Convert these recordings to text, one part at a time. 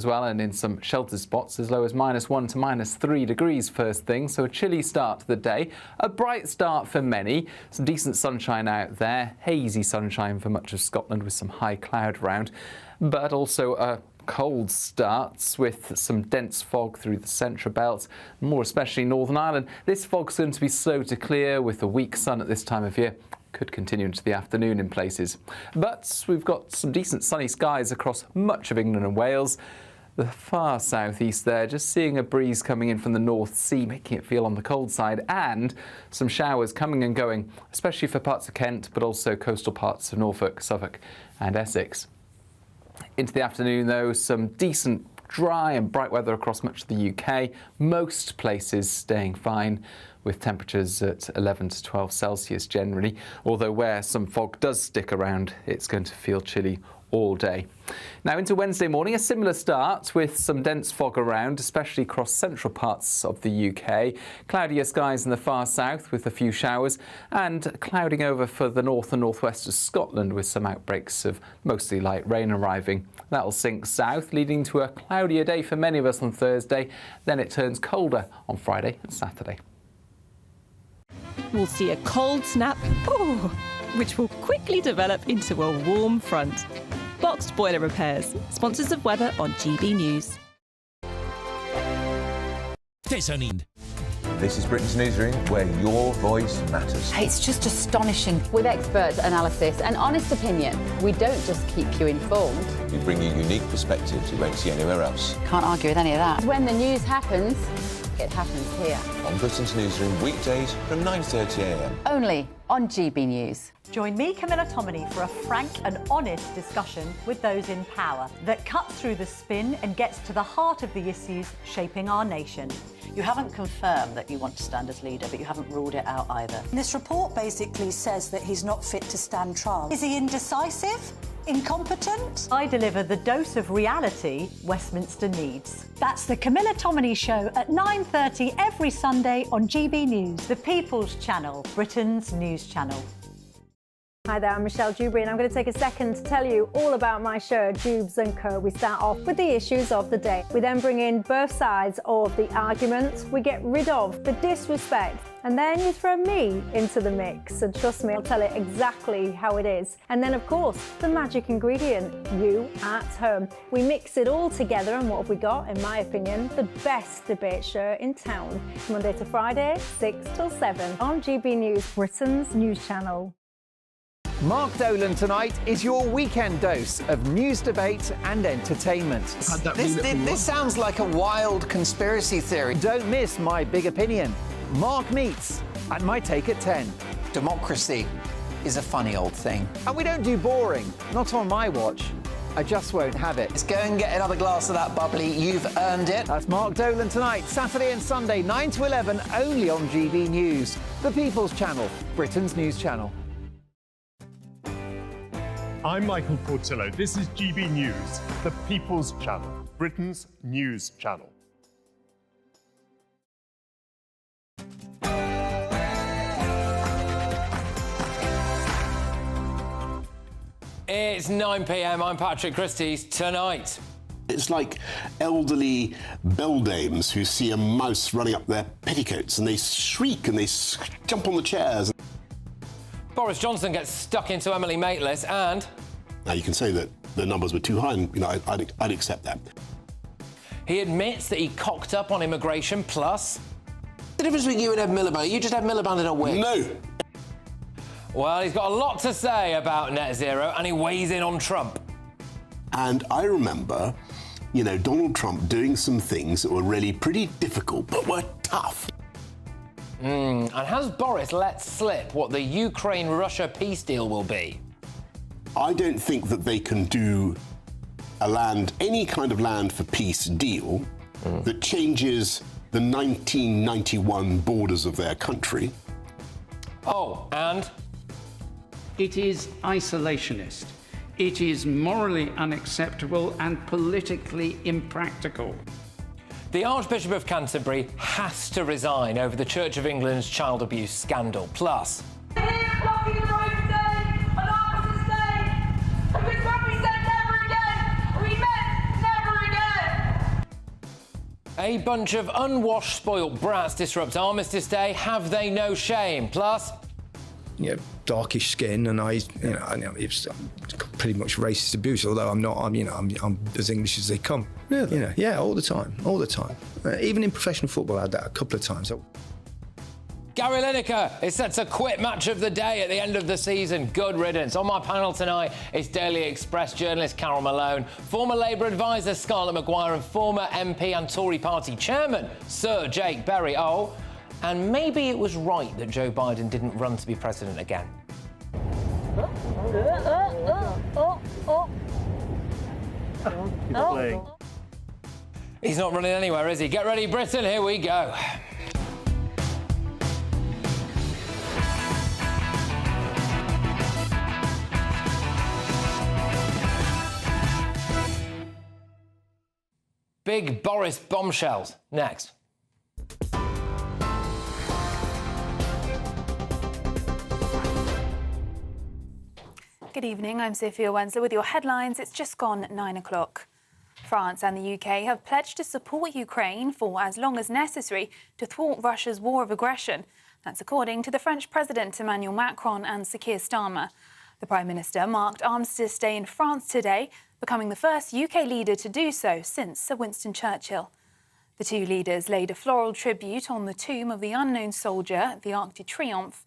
as well, and in some sheltered spots as low as -1 to -3 degrees first thing, so a chilly start to the day. A bright start for many, some decent sunshine out there, hazy sunshine for much of Scotland with some high cloud around, but also a cold starts with some dense fog through the central belt, more especially Northern Ireland. This fog's going to be slow to clear with a weak sun at this time of year. Could continue into the afternoon in places. But we've got some decent sunny skies across much of England and Wales. The far southeast there, just seeing a breeze coming in from the North Sea, making it feel on the cold side, and some showers coming and going, especially for parts of Kent, but also coastal parts of Norfolk, Suffolk and Essex. Into the afternoon, though, some decent dry and bright weather across much of the UK, most places staying fine, with temperatures at 11 to 12 Celsius generally, although where some fog does stick around, it's going to feel chilly all day. Now into Wednesday morning, a similar start with some dense fog around, especially across central parts of the UK. Cloudier skies in the far south with a few showers, and clouding over for the north and northwest of Scotland with some outbreaks of mostly light rain arriving. That'll sink south, leading to a cloudier day for many of us on Thursday. Then it turns colder on Friday and Saturday. We'll see a cold snap, which will quickly develop into a warm front. Boxed Boiler Repairs, sponsors of weather on GB News. This is Britain's Newsroom, where your voice matters. It's just astonishing. With expert analysis and honest opinion, we don't just keep you informed. We bring you unique perspectives you won't see anywhere else. Can't argue with any of that. When the news happens, it happens here. On Britain's Newsroom, weekdays from 9:30 a.m. Only on GB News. Join me, Camilla Tominey, for a frank and honest discussion with those in power that cuts through the spin and gets to the heart of the issues shaping our nation. You haven't confirmed that you want to stand as leader, but you haven't ruled it out either. This report basically says that he's not fit to stand trial. Is he indecisive? Incompetent? I deliver the dose of reality Westminster needs. That's the Camilla Tominey Show at 9:30 every Sunday on GB News, the People's Channel, Britain's news channel. Hi there, I'm Michelle Dewberry, and I'm going to take a second to tell you all about my show, Dubes & Co. We start off with the issues of the day. We then bring in both sides of the arguments. We get rid of the disrespect, and then you throw me into the mix. And trust me, I'll tell it exactly how it is. And then, of course, the magic ingredient, you at home. We mix it all together, and what have we got? In my opinion, the best debate show in town. Monday to Friday, 6 till 7 on GB News, Britain's news channel. Mark Dolan tonight is your weekend dose of news, debate and entertainment. This sounds like a wild conspiracy theory. Don't miss My Big Opinion. Mark meets and My Take at 10. Democracy is a funny old thing. And we don't do boring, not on my watch. I just won't have it. Let's go and get another glass of that bubbly. You've earned it. That's Mark Dolan tonight, Saturday and Sunday, 9 to 11, only on GB News, the People's Channel, Britain's news channel. I'm Michael Portillo. This is GB News, the People's Channel, Britain's news channel. It's 9 p.m. I'm Patrick Christys. Tonight, it's like elderly beldames who see a mouse running up their petticoats and they shriek and they jump on the chairs. Boris Johnson gets stuck into Emily Maitlis, and now you can say that the numbers were too high, and I'd accept that. He admits that he cocked up on immigration. Plus, the difference between you and Ed Miliband, you just had Miliband in a wig. No. Well, he's got a lot to say about net zero, and he weighs in on Trump. And I remember, Donald Trump doing some things that were really pretty difficult, but were tough. And has Boris let slip what the Ukraine-Russia peace deal will be? I don't think that they can do any kind of land for peace deal that changes the 1991 borders of their country. Oh, and? It is isolationist. It is morally unacceptable and politically impractical. The Archbishop of Canterbury has to resign over the Church of England's child abuse scandal. Plus, A bunch of unwashed, spoiled brats disrupt Armistice Day. Have they no shame? Plus, darkish skin, and it's pretty much racist abuse. Although I'm not, I'm as English as they come. Really? All the time. Even in professional football, I had that a couple of times. Gary Lineker is set to quit Match of the Day at the end of the season. Good riddance. On my panel tonight is Daily Express journalist Carol Malone, former Labour advisor Scarlett Maguire, and former MP and Tory party chairman Sir Jake Berry. Oh, and maybe it was right that Joe Biden didn't run to be president again. He's not running anywhere, is he? Get ready, Britain. Here we go. Big Boris bombshells. Next. Good evening, I'm Sophia Wensler with your headlines. It's just gone 9 o'clock. France and the UK have pledged to support Ukraine for as long as necessary to thwart Russia's war of aggression. That's according to the French President Emmanuel Macron and Sir Keir Starmer. The Prime Minister marked Armistice Day in France today, becoming the first UK leader to do so since Sir Winston Churchill. The two leaders laid a floral tribute on the tomb of the unknown soldier, the Arc de Triomphe.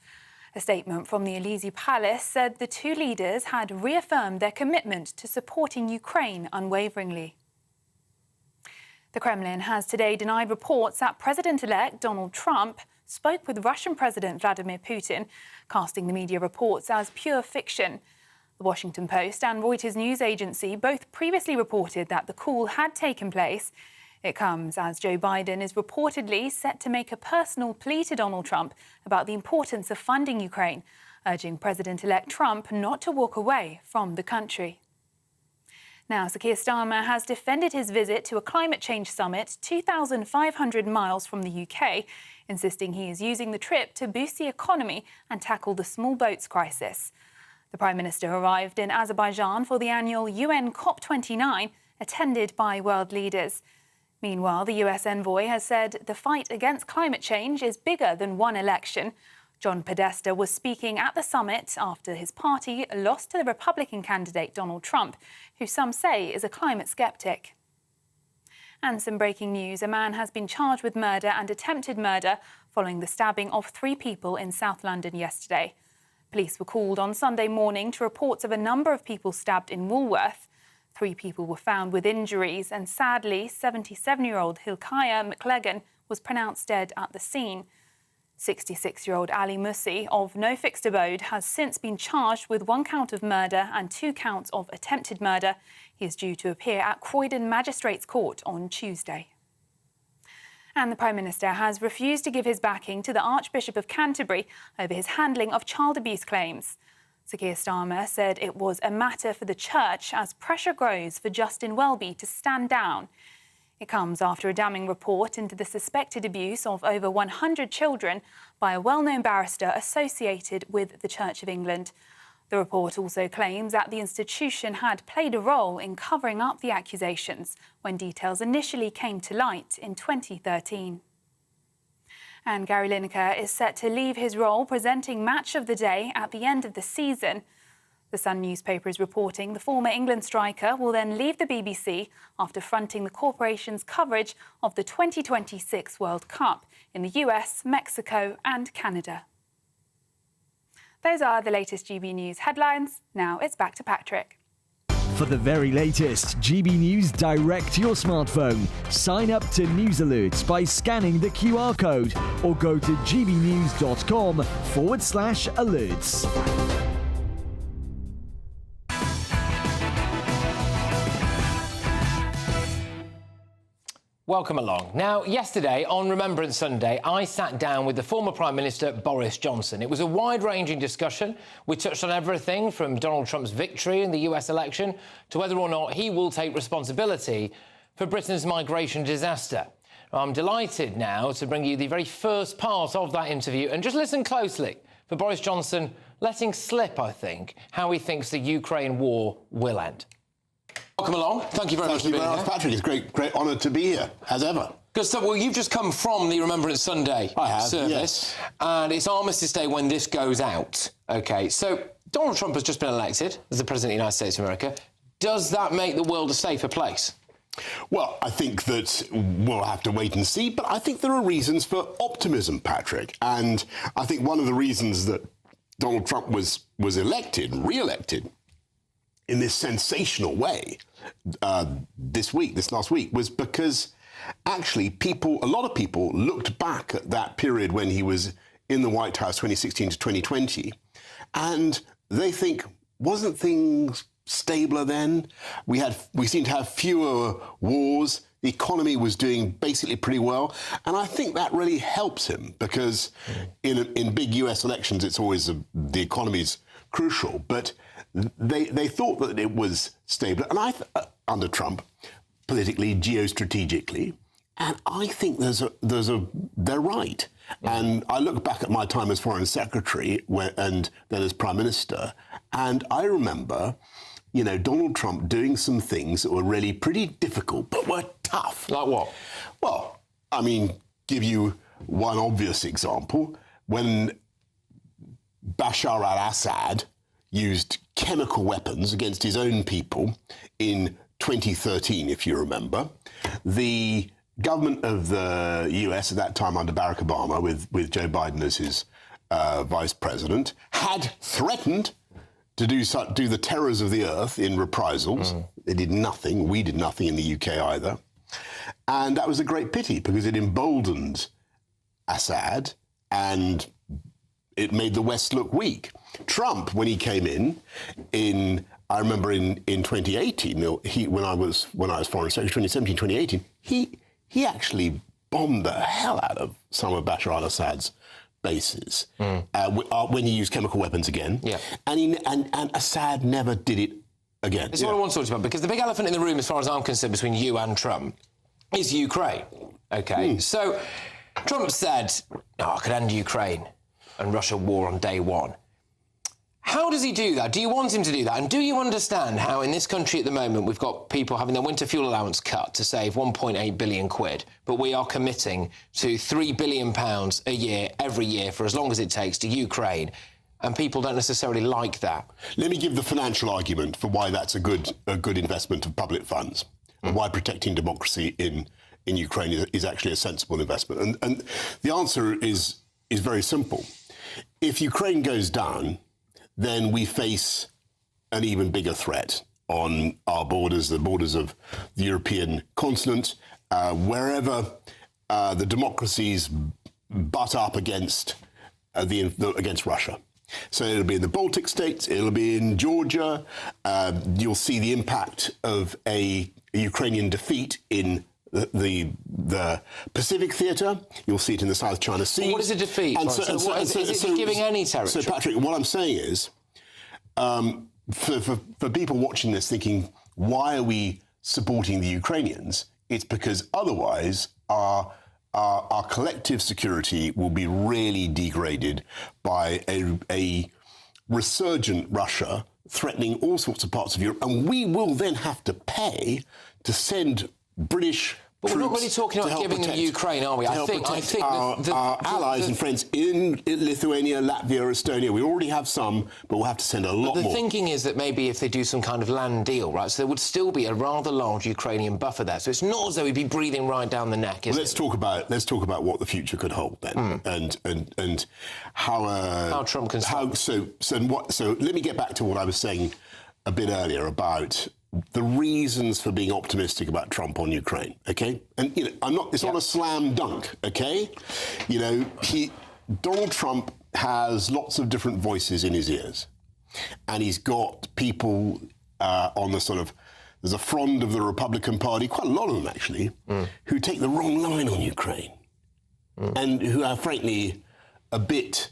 A statement from the Elysee Palace said the two leaders had reaffirmed their commitment to supporting Ukraine unwaveringly. The Kremlin has today denied reports that President-elect Donald Trump spoke with Russian President Vladimir Putin, casting the media reports as pure fiction. The Washington Post and Reuters news agency both previously reported that the call had taken place. It comes as Joe Biden is reportedly set to make a personal plea to Donald Trump about the importance of funding Ukraine, urging President-elect Trump not to walk away from the country. Now, Sir Keir Starmer has defended his visit to a climate change summit 2,500 miles from the UK, insisting he is using the trip to boost the economy and tackle the small boats crisis. The Prime Minister arrived in Azerbaijan for the annual UN COP29, attended by world leaders. Meanwhile, the US envoy has said the fight against climate change is bigger than one election. John Podesta was speaking at the summit after his party lost to the Republican candidate Donald Trump, who some say is a climate skeptic. And some breaking news. A man has been charged with murder and attempted murder following the stabbing of 3 people in South London yesterday. Police were called on Sunday morning to reports of a number of people stabbed in Woolworth. 3 people were found with injuries, and sadly, 77-year-old Hilkiah McLegan was pronounced dead at the scene. 66-year-old Ali Musi, of no fixed abode, has since been charged with 1 count of murder and 2 counts of attempted murder. He is due to appear at Croydon Magistrates Court on Tuesday. And the Prime Minister has refused to give his backing to the Archbishop of Canterbury over his handling of child abuse claims. Sir Keir Starmer said it was a matter for the Church as pressure grows for Justin Welby to stand down. It comes after a damning report into the suspected abuse of over 100 children by a well-known barrister associated with the Church of England. The report also claims that the institution had played a role in covering up the accusations when details initially came to light in 2013. And Gary Lineker is set to leave his role presenting Match of the Day at the end of the season. The Sun newspaper is reporting the former England striker will then leave the BBC after fronting the corporation's coverage of the 2026 World Cup in the US, Mexico and Canada. Those are the latest GB News headlines. Now it's back to Patrick. For the very latest GB News direct to your smartphone, sign up to News Alerts by scanning the QR code or go to gbnews.com/alerts. Welcome along. Now, yesterday on Remembrance Sunday, I sat down with the former Prime Minister Boris Johnson. It was a wide-ranging discussion. We touched on everything from Donald Trump's victory in the US election to whether or not he will take responsibility for Britain's migration disaster. I'm delighted now to bring you the very first part of that interview, and just listen closely for Boris Johnson letting slip, I think, how he thinks the Ukraine war will end. Welcome along. Thank you very much for being here. Patrick. It's a great honour to be here, as ever. Good stuff. Well, you've just come from the Remembrance Sunday service, yes. And it's Armistice Day when this goes out. OK, so Donald Trump has just been elected as the President of the United States of America. Does that make the world a safer place? Well, I think that we'll have to wait and see, but I think there are reasons for optimism, Patrick. And I think one of the reasons that Donald Trump was re-elected, in this sensational way this last week, was because actually a lot of people looked back at that period when he was in the White House, 2016 to 2020, and they think, wasn't things stabler then? We seemed to have fewer wars. The economy was doing basically pretty well. And I think that really helps him because in big US elections, it's always the economy's crucial. But they thought that it was stable. And under Trump, politically, geostrategically, and I think they're right. And I look back at my time as Foreign Secretary and then as Prime Minister, and I remember, Donald Trump doing some things that were really pretty difficult, but were tough. Like what? Well, I mean, give you one obvious example. When Bashar al-Assad used chemical weapons against his own people in 2013, if you remember, the government of the US at that time under Barack Obama, with Joe Biden as his vice president, had threatened to do the terrors of the earth in reprisals. They did nothing. We did nothing in the UK either. And that was a great pity because it emboldened Assad and it made the West look weak. Trump, when he came in I remember in 2018, when I was Foreign Secretary, 2017, 2018, he actually bombed the hell out of some of Bashar al-Assad's bases when he used chemical weapons again. Yeah. And Assad never did it again. It's what I want to talk about, because the big elephant in the room, as far as I'm concerned, between you and Trump, is Ukraine. OK, so Trump said, I could end Ukraine and Russia war on day one. How does he do that? Do you want him to do that? And do you understand how in this country at the moment we've got people having their winter fuel allowance cut to save 1.8 billion quid, but we are committing to £3 billion a year, every year, for as long as it takes to Ukraine, and people don't necessarily like that? Let me give the financial argument for why that's a good investment of public funds, and why protecting democracy in Ukraine is actually a sensible investment. And the answer is very simple. If Ukraine goes down, then we face an even bigger threat on our borders, the borders of the European continent, wherever the democracies butt up against Russia. So it'll be in the Baltic states, it'll be in Georgia. You'll see the impact of a Ukrainian defeat in the Pacific Theatre. You'll see it in the South China Sea. What is a defeat? Is it giving any territory? So, Patrick, what I'm saying is, for people watching this thinking, why are we supporting the Ukrainians? It's because otherwise our collective security will be really degraded by a resurgent Russia threatening all sorts of parts of Europe, and we will then have to pay to send British But we're not really talking about giving the Ukraine, are we? I think our allies and friends in Lithuania, Latvia, Estonia, we already have some, but we'll have to send a lot more. The thinking is that maybe if they do some kind of land deal, right, so there would still be a rather large Ukrainian buffer there. So it's not as though we'd be breathing right down the neck, is it? Let's talk about what the future could hold then, and how Trump can stop. So let me get back to what I was saying a bit earlier about the reasons for being optimistic about Trump on Ukraine, okay? And, it's not a slam dunk, okay? Donald Trump has lots of different voices in his ears. And he's got people on there's a frond of the Republican Party, quite a lot of them actually, who take the wrong line on Ukraine. And who are, frankly, a bit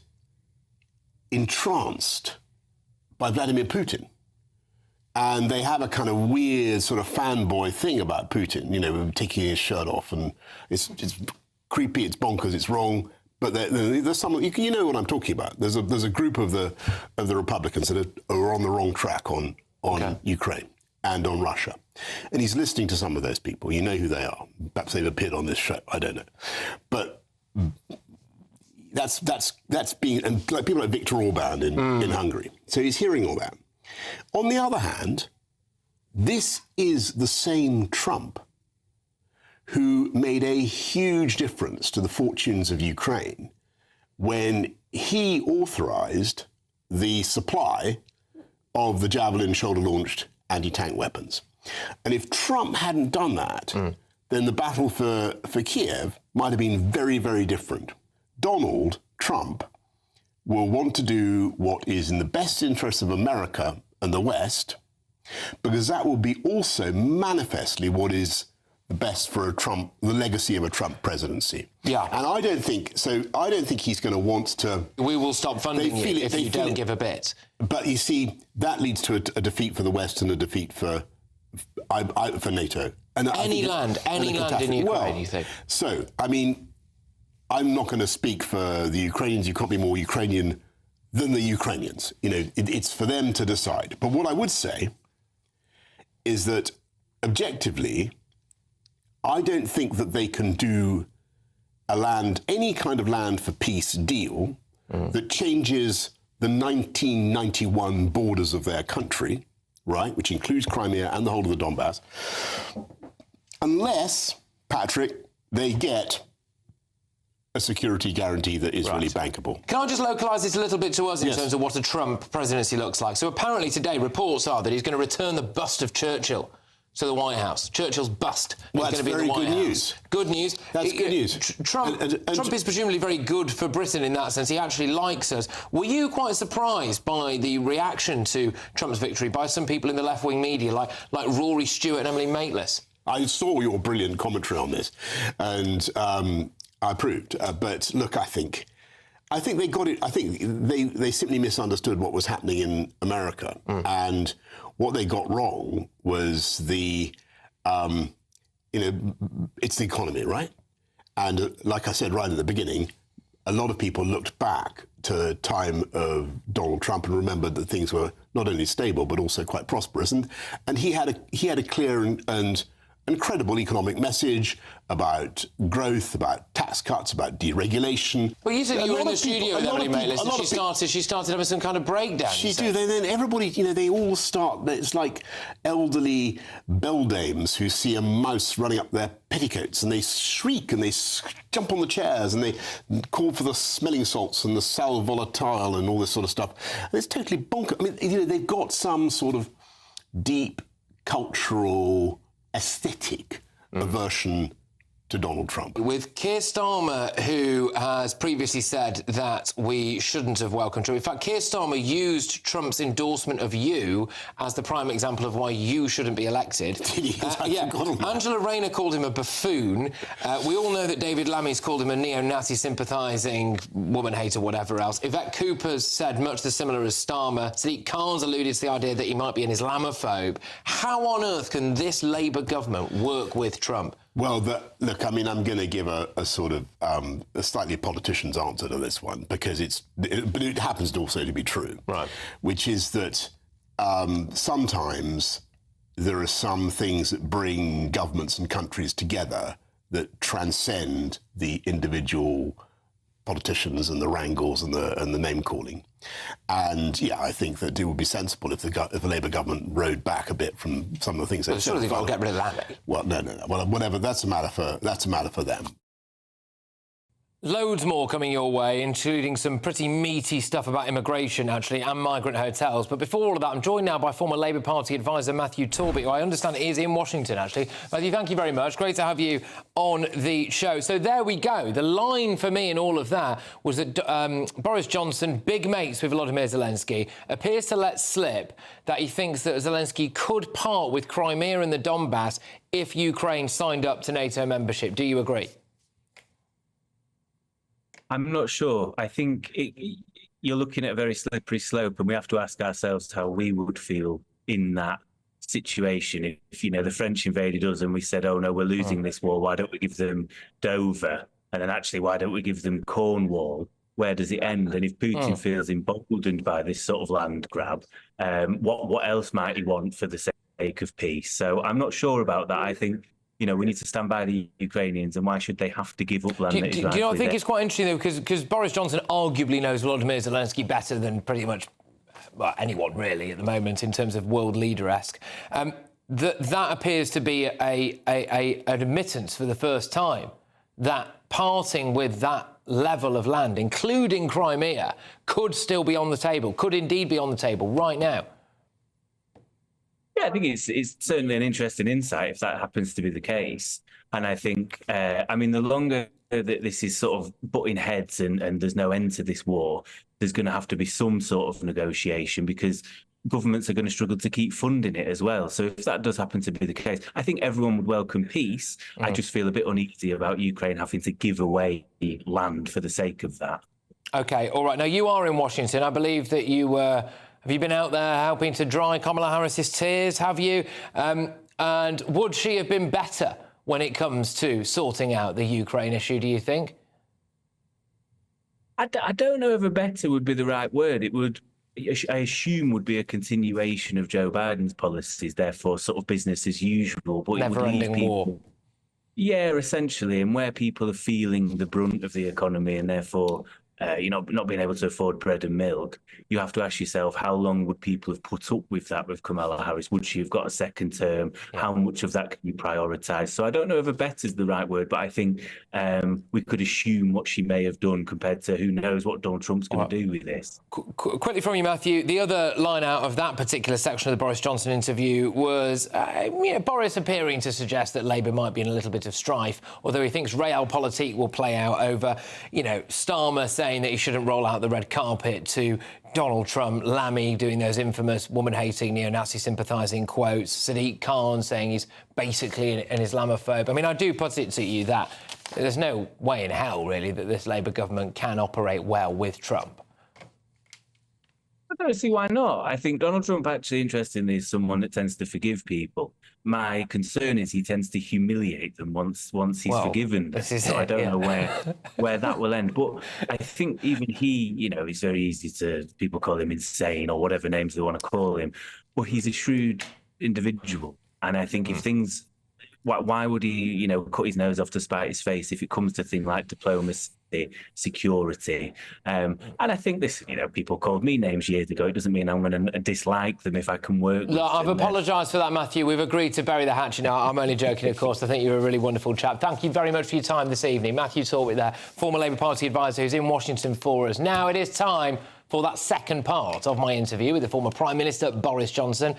entranced by Vladimir Putin. And they have a kind of weird sort of fanboy thing about Putin, taking his shirt off, and it's creepy, it's bonkers, it's wrong. But there's some, you know what I'm talking about. There's a group of the Republicans that are on the wrong track on Ukraine and on Russia. And he's listening to some of those people. You know who they are. Perhaps they've appeared on this show. I don't know. But that's being, and like people like Viktor Orban in Hungary. So he's hearing all that. On the other hand, this is the same Trump who made a huge difference to the fortunes of Ukraine when he authorized the supply of the Javelin shoulder-launched anti-tank weapons. And if Trump hadn't done that, then the battle for Kiev might have been very, very different. Donald Trump will want to do what is in the best interest of America and the West, because that will be also manifestly what is the best for a Trump, the legacy of a Trump presidency. Yeah. And I don't think he's going to want to... We will stop funding you if you don't give a bit. But you see, that leads to a defeat for the West and a defeat for NATO. And any land in Ukraine, you think? So, I mean, I'm not going to speak for the Ukrainians. You can't be more Ukrainian than the Ukrainians. You know, it's for them to decide. But what I would say is that, objectively, I don't think that they can do any kind of land for peace deal that changes the 1991 borders of their country, right, which includes Crimea and the whole of the Donbass, unless, Patrick, they get a security guarantee that is really bankable. Can I just localise this a little bit to us in terms of what a Trump presidency looks like? So apparently today reports are that he's going to return the bust of Churchill to the White House. Churchill's bust is going to be the White House. Good news. That's good news. Trump is presumably very good for Britain in that sense. He actually likes us. Were you quite surprised by the reaction to Trump's victory by some people in the left-wing media, like Rory Stewart and Emily Maitlis? I saw your brilliant commentary on this, and I approved. But look, I think they got it. I think they simply misunderstood what was happening in America, and what they got wrong was it's the economy, right? And like I said right at the beginning, a lot of people looked back to the time of Donald Trump and remembered that things were not only stable but also quite prosperous. And he had a clear and credible economic message about growth, about tax cuts, about deregulation. Well, you said you were in the studio with Emily Maitlis, and she started having some kind of breakdown. She did. Then everybody, they all start. It's like elderly beldames who see a mouse running up their petticoats, and they shriek and they jump on the chairs and they call for the smelling salts and the sal volatile and all this sort of stuff. And it's totally bonkers. I mean, they've got some sort of deep cultural aesthetic aversion to Donald Trump. With Keir Starmer, who has previously said that we shouldn't have welcomed Trump. In fact, Keir Starmer used Trump's endorsement of you as the prime example of why you shouldn't be elected. Angela Rayner called him a buffoon. We all know that David Lammy's called him a neo-Nazi sympathising woman hater, whatever else. Yvette Cooper's said much the similar as Starmer. Sadiq Khan's alluded to the idea that he might be an Islamophobe. How on earth can this Labour government work with Trump? Well, look, I mean, I'm going to give a sort of a slightly politician's answer to this one, because but it happens also to be true, right? Which is that sometimes there are some things that bring governments and countries together that transcend the individual politicians and the wrangles and the name calling. And I think that it would be sensible if the Labour government rode back a bit from some of the things they've said. Surely they've got to get rid of that. Well, no. Well, whatever. That's a matter for them. Loads more coming your way, including some pretty meaty stuff about immigration, actually, and migrant hotels. But before all of that, I'm joined now by former Labour Party advisor Matthew Torbey, who I understand is in Washington, actually. Matthew, thank you very much. Great to have you on the show. So there we go. The line for me in all of that was that Boris Johnson, big mates with Volodymyr Zelensky, appears to let slip that he thinks that Zelensky could part with Crimea and the Donbass if Ukraine signed up to NATO membership. Do you agree? I'm not sure. I think you're looking at a very slippery slope, and we have to ask ourselves how we would feel in that situation if the French invaded us and we said, oh, no, we're losing this war. Why don't we give them Dover? And then actually, why don't we give them Cornwall? Where does it end? And if Putin feels emboldened by this sort of land grab, what else might he want for the sake sake of peace. So I'm not sure about that. I think, we need to stand by the Ukrainians, and why should they have to give up land? Do you not think it's quite interesting, though, because Boris Johnson arguably knows Volodymyr Zelensky better than pretty much anyone, really, at the moment, in terms of world leader-esque. That appears to be an admittance for the first time that parting with that level of land, including Crimea, could still be on the table, could indeed be on the table right now. Yeah, I think it's certainly an interesting insight if that happens to be the case. And I think, the longer that this is sort of butting heads and there's no end to this war, there's going to have to be some sort of negotiation, because governments are going to struggle to keep funding it as well. So if that does happen to be the case, I think everyone would welcome peace. I just feel a bit uneasy about Ukraine having to give away land for the sake of that. OK, all right. Now, you are in Washington. I believe that you were... Have you been out there helping to dry Kamala Harris's tears, have you? And would she have been better when it comes to sorting out the Ukraine issue, do you think? I don't know if better would be the right word. It would, I assume, would be a continuation of Joe Biden's policies, therefore sort of business as usual. But never-ending war. Yeah, essentially, and where people are feeling the brunt of the economy and therefore... not being able to afford bread and milk, you have to ask yourself, how long would people have put up with that with Kamala Harris? Would she have got a second term? Yeah. How much of that can you prioritise? So I don't know if better is the right word, but I think we could assume what she may have done compared to who knows what Donald Trump's going to do with this. Quickly from you, Matthew, the other line out of that particular section of the Boris Johnson interview was Boris appearing to suggest that Labour might be in a little bit of strife, although he thinks realpolitik will play out over, Starmer saying that he shouldn't roll out the red carpet to Donald Trump, Lammy doing those infamous woman-hating, neo-Nazi sympathising quotes, Sadiq Khan saying he's basically an Islamophobe. I mean, I do put it to you that there's no way in hell, really, that this Labour government can operate well with Trump. I don't see why not. I think Donald Trump, actually, interestingly, is someone that tends to forgive people. My concern is he tends to humiliate them once he's forgiven. So I don't know where that will end. But I think even he, it's very easy to, people call him insane or whatever names they want to call him. But he's a shrewd individual. And I think if things, why would he, cut his nose off to spite his face if it comes to things like diplomacy, security? And I think this, people called me names years ago. It doesn't mean I'm going to dislike them if I can work with them. I've apologised for that, Matthew. We've agreed to bury the hatchet now. I'm only joking, of course. I think you're a really wonderful chap. Thank you very much for your time this evening. Matthew Torwick there, former Labour Party advisor who's in Washington for us. Now it is time for that second part of my interview with the former Prime Minister, Boris Johnson.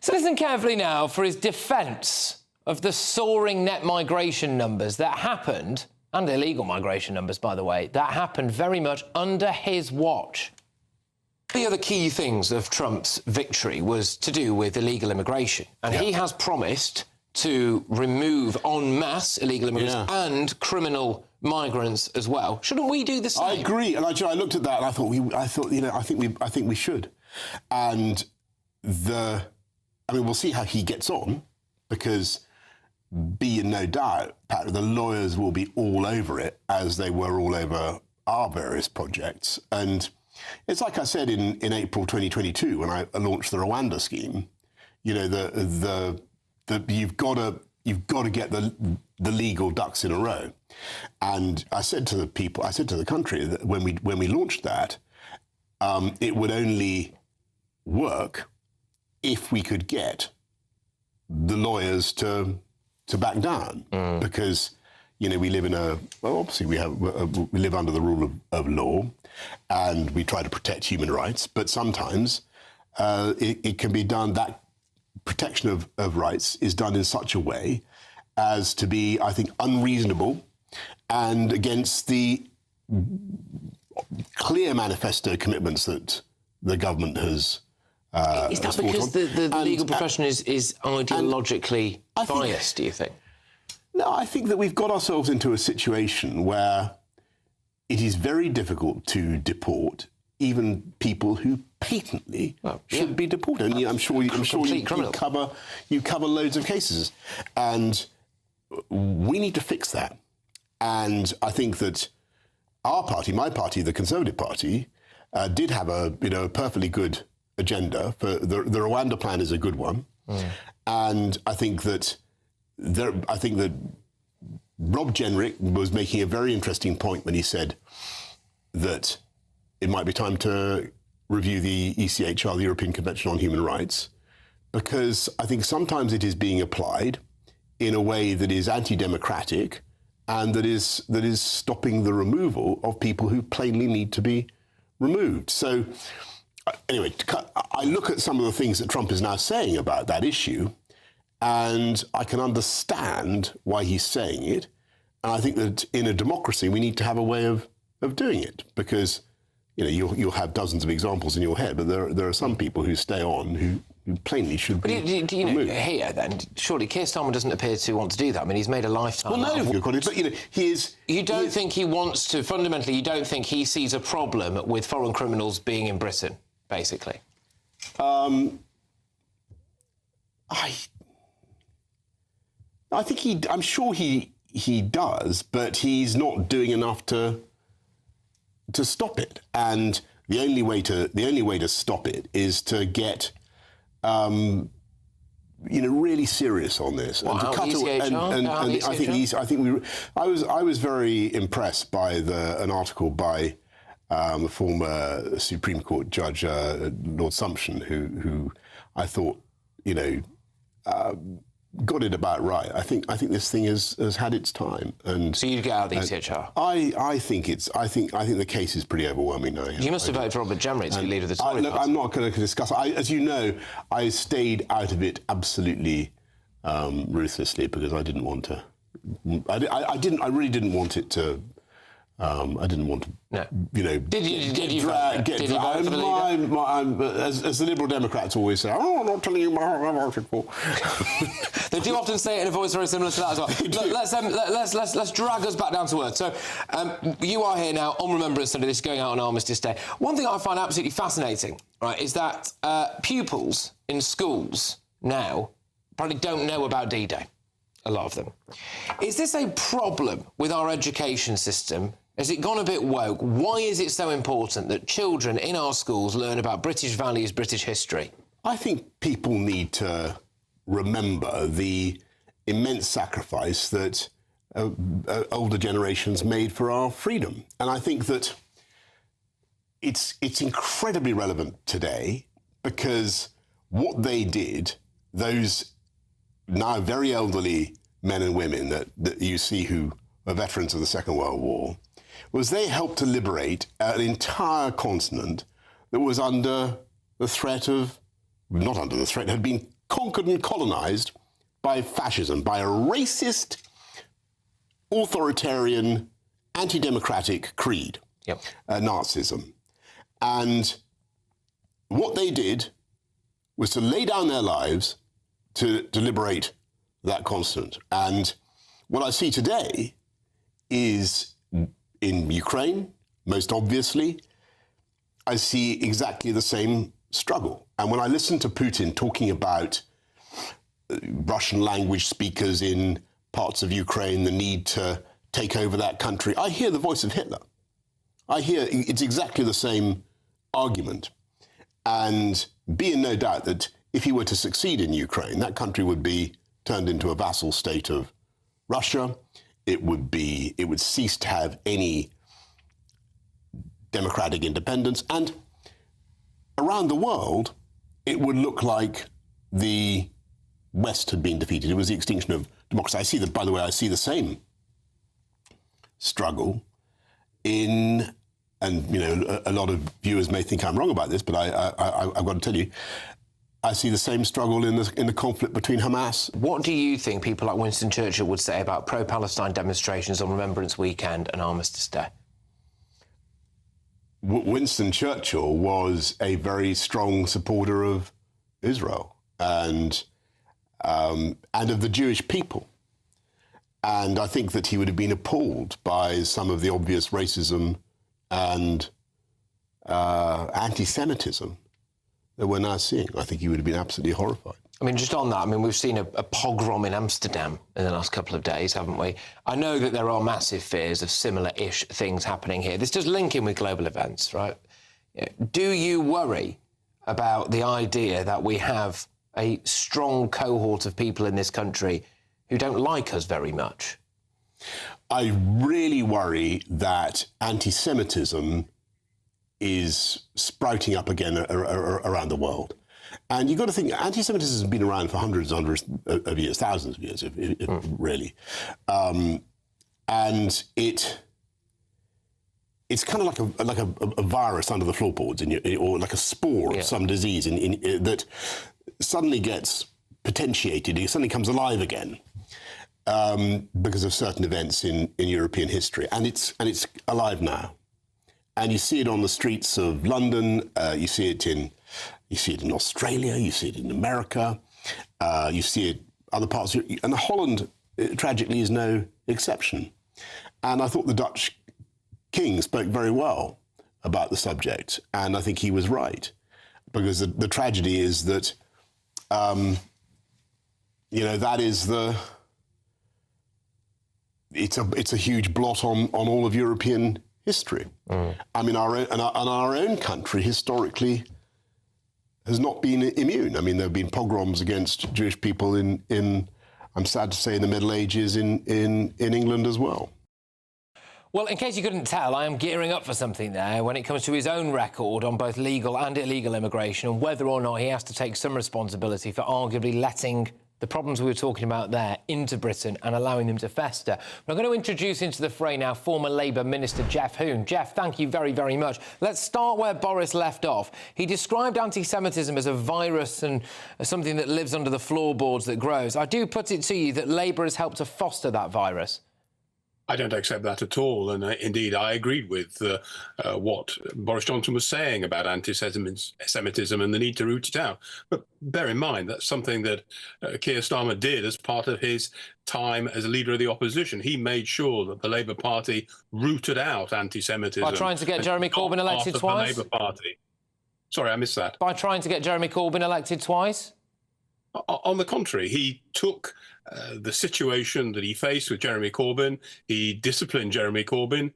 So listen carefully now for his defence of the soaring net migration numbers that happened, and illegal migration numbers, by the way, that happened very much under his watch. The other key things of Trump's victory was to do with illegal immigration. And he has promised to remove en masse illegal immigrants and criminal migrants as well. Shouldn't we do the same? I agree. And I looked at that and I think we should. And we'll see how he gets on, because be in no doubt, Pat, the lawyers will be all over it, as they were all over our various projects. And it's like I said in April 2022 when I launched the Rwanda scheme. You've got to get the legal ducks in a row. And I said to the country that when we launched that, it would only work if we could get the lawyers to back down, because we live in obviously we live under the rule of law, and we try to protect human rights, but sometimes it can be done, that protection of rights is done in such a way as to be, I think, unreasonable and against the clear manifesto commitments that the government has. Is that because the legal profession is ideologically biased, do you think? No, I think that we've got ourselves into a situation where it is very difficult to deport even people who patently should be deported. And I'm sure you cover loads of cases. And we need to fix that. And I think that our party, my party, the Conservative Party, did have a perfectly good agenda. For the Rwanda plan is a good one. And I think that Rob Jenrick was making a very interesting point when he said that it might be time to review the ECHR, the European Convention on Human Rights, because I think sometimes it is being applied in a way that is anti-democratic and that is stopping the removal of people who plainly need to be removed. So anyway, I look at some of the things that Trump is now saying about that issue, and I can understand why he's saying it. And I think that in a democracy, we need to have a way of doing it, because you'll have dozens of examples in your head, but there are some people who stay on who plainly should be removed. Here then, surely Keir Starmer doesn't appear to want to do that. I mean, he's made a lifetime. Well, no, but he is. You don't think he wants to? Fundamentally, you don't think he sees a problem with foreign criminals being in Britain, basically? I think I'm sure he does, but he's not doing enough to stop it. And the only way to stop it is to get really serious on this. Well, and to cut away. I was very impressed by an article by the former Supreme Court Judge Lord Sumption, who I thought got it about right. I think this thing has had its time. And so you'd get out of the ECHR? I think the case is pretty overwhelming now. Yeah. You must have voted for Robert Jenrick to be leader of the Tory party. I'm not going to discuss it. As you know, I stayed out of it absolutely ruthlessly because I didn't want to. I really didn't want it to. I didn't want to, Did you vote for the leader? As the Liberal Democrats always say, I'm not telling you what I voted for. They do often say it in a voice very similar to that as well. Let's drag us back down to earth. So you are here now on Remembrance Sunday. This is going out on Armistice Day. One thing I find absolutely fascinating, right, is that pupils in schools now probably don't know about D-Day. A lot of them. Is this a problem with our education system? Has it gone a bit woke? Why is it so important that children in our schools learn about British values, British history? I think people need to remember the immense sacrifice that older generations made for our freedom. And I think that it's incredibly relevant today because what they did, those now very elderly men and women that you see who are veterans of the Second World War, was they helped to liberate an entire continent that was under the threat of, not under the threat, had been conquered and colonized by fascism, by a racist, authoritarian, anti-democratic creed, Nazism. And what they did was to lay down their lives to liberate that continent. And what I see today is in Ukraine, most obviously, I see exactly the same struggle. And when I listen to Putin talking about Russian language speakers in parts of Ukraine, the need to take over that country, I hear the voice of Hitler. I hear it's exactly the same argument. And be in no doubt that if he were to succeed in Ukraine, that country would be turned into a vassal state of Russia. It would cease to have any democratic independence. And around the world, it would look like the West had been defeated. It was the extinction of democracy. I see that, by the way, I see the same struggle in, and a lot of viewers may think I'm wrong about this, but I've got to tell you, I see the same struggle in the conflict between Hamas. What do you think people like Winston Churchill would say about pro-Palestine demonstrations on Remembrance Weekend and Armistice Day? Winston Churchill was a very strong supporter of Israel and of the Jewish people. And I think that he would have been appalled by some of the obvious racism and anti-Semitism that we're now seeing. I think he would have been absolutely horrified. I mean, just on that, we've seen a pogrom in Amsterdam in the last couple of days, haven't we? I know that there are massive fears of similar-ish things happening here. This does link in with global events, right? Do you worry about the idea that we have a strong cohort of people in this country who don't like us very much? I really worry that anti-Semitism is sprouting up again around the world. And you've got to think, anti-Semitism has been around for hundreds of years, thousands of years, really. And it's kind of like a virus under the floorboards, or like a spore of some disease that suddenly gets potentiated. It suddenly comes alive again because of certain events in European history, and it's alive now. And you see it on the streets of London. You see it in Australia. You see it in America. You see it other parts of Europe. And Holland, tragically, is no exception. And I thought the Dutch king spoke very well about the subject, and I think he was right, because the tragedy is that, that is it's a huge blot on all of European history. I mean, our own country historically has not been immune. I mean, there have been pogroms against Jewish people in I'm sad to say, in the Middle Ages in England as well. Well, in case you couldn't tell, I am gearing up for something there when it comes to his own record on both legal and illegal immigration, and whether or not he has to take some responsibility for arguably letting the problems we were talking about there into Britain and allowing them to fester. We're going to introduce into the fray now former Labour Minister Geoff Hoon. Geoff, thank you very, very much. Let's start where Boris left off. He described anti-Semitism as a virus and as something that lives under the floorboards that grows. I do put it to you that Labour has helped to foster that virus. I don't accept that at all. And indeed, I agreed with what Boris Johnson was saying about anti-Semitism and the need to root it out. But bear in mind, that's something that Keir Starmer did as part of his time as leader of the opposition. He made sure that the Labour Party rooted out anti-Semitism. By trying to get Jeremy Corbyn elected twice? The Labour Party. Sorry, I missed that. By trying to get Jeremy Corbyn elected twice? On the contrary, he took the situation that he faced with Jeremy Corbyn. He disciplined Jeremy Corbyn,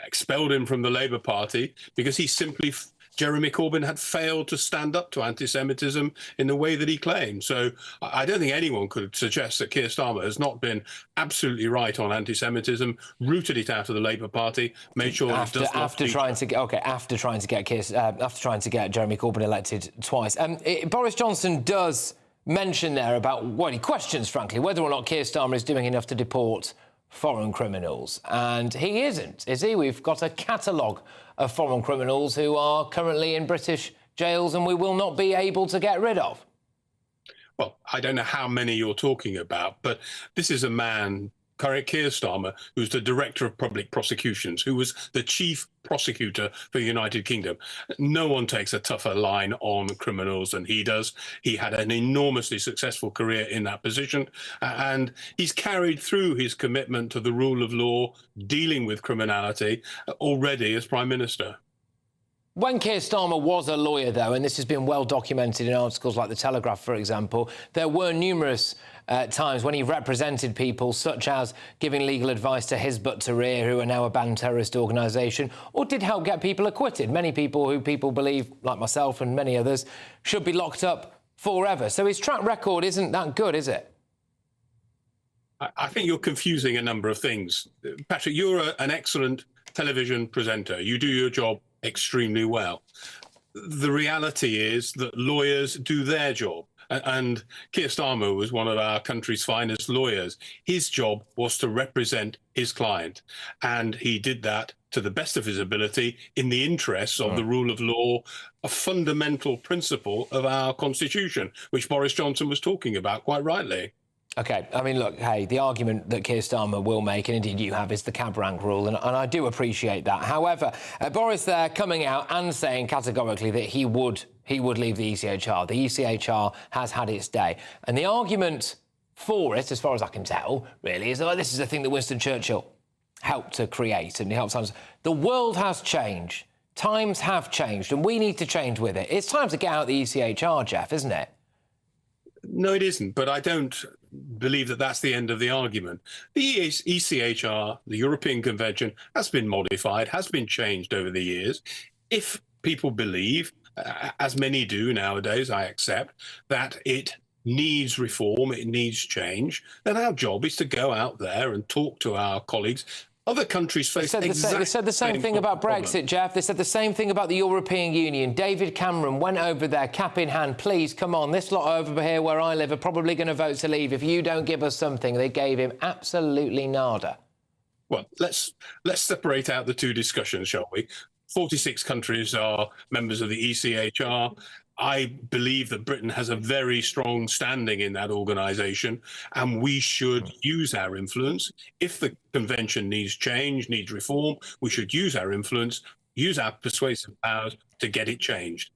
expelled him from the Labour Party because Jeremy Corbyn had failed to stand up to anti-Semitism in the way that he claimed. So I don't think anyone could suggest that Keir Starmer has not been absolutely right on anti-Semitism, rooted it out of the Labour Party, made sure after trying to get Jeremy Corbyn elected twice. Boris Johnson does mention there about what he questions, frankly, whether or not Keir Starmer is doing enough to deport foreign criminals. And he isn't, is he? We've got a catalogue of foreign criminals who are currently in British jails and we will not be able to get rid of. Well, I don't know how many you're talking about, but this is a man, Keir Starmer, who's the Director of Public Prosecutions, who was the Chief Prosecutor for the United Kingdom. No one takes a tougher line on criminals than he does. He had an enormously successful career in that position, and he's carried through his commitment to the rule of law, dealing with criminality, already as Prime Minister. When Keir Starmer was a lawyer, though, and this has been well documented in articles like The Telegraph, for example, there were numerous times when he represented people such as giving legal advice to Hizb ut-Tahrir, who are now a banned terrorist organisation, or did help get people acquitted. Many people who people believe, like myself and many others, should be locked up forever. So his track record isn't that good, is it? I think you're confusing a number of things. Patrick, you're an excellent television presenter. You do your job extremely well. The reality is that lawyers do their job. And Keir Starmer was one of our country's finest lawyers. His job was to represent his client. And he did that to the best of his ability in the interests of the rule of law, a fundamental principle of our Constitution, which Boris Johnson was talking about quite rightly. OK, I mean, look, hey, the argument that Keir Starmer will make, and indeed you have, is the cab rank rule, and I do appreciate that. However, Boris there coming out and saying categorically that he would leave the ECHR. The ECHR has had its day. And the argument for it, as far as I can tell, really, is that this is a thing that Winston Churchill helped to create, and he helped us. The world has changed. Times have changed, and we need to change with it. It's time to get out the ECHR, Geoff, isn't it? No, it isn't, but I don't believe that that's the end of the argument. The ECHR, the European Convention, has been modified, has been changed over the years. If people believe as many do nowadays, I accept, that it needs reform, it needs change, then our job is to go out there and talk to our colleagues. Other countries face They said the same thing about Brexit, Jeff. They said the same thing about the European Union. David Cameron went over there, cap in hand. Please, come on, this lot over here where I live are probably going to vote to leave if you don't give us something. They gave him absolutely nada. Well, let's separate out the two discussions, shall we? 46 countries are members of the ECHR. I believe that Britain has a very strong standing in that organisation, and we should use our influence. If the convention needs change, needs reform, we should use our influence, use our persuasive powers to get it changed.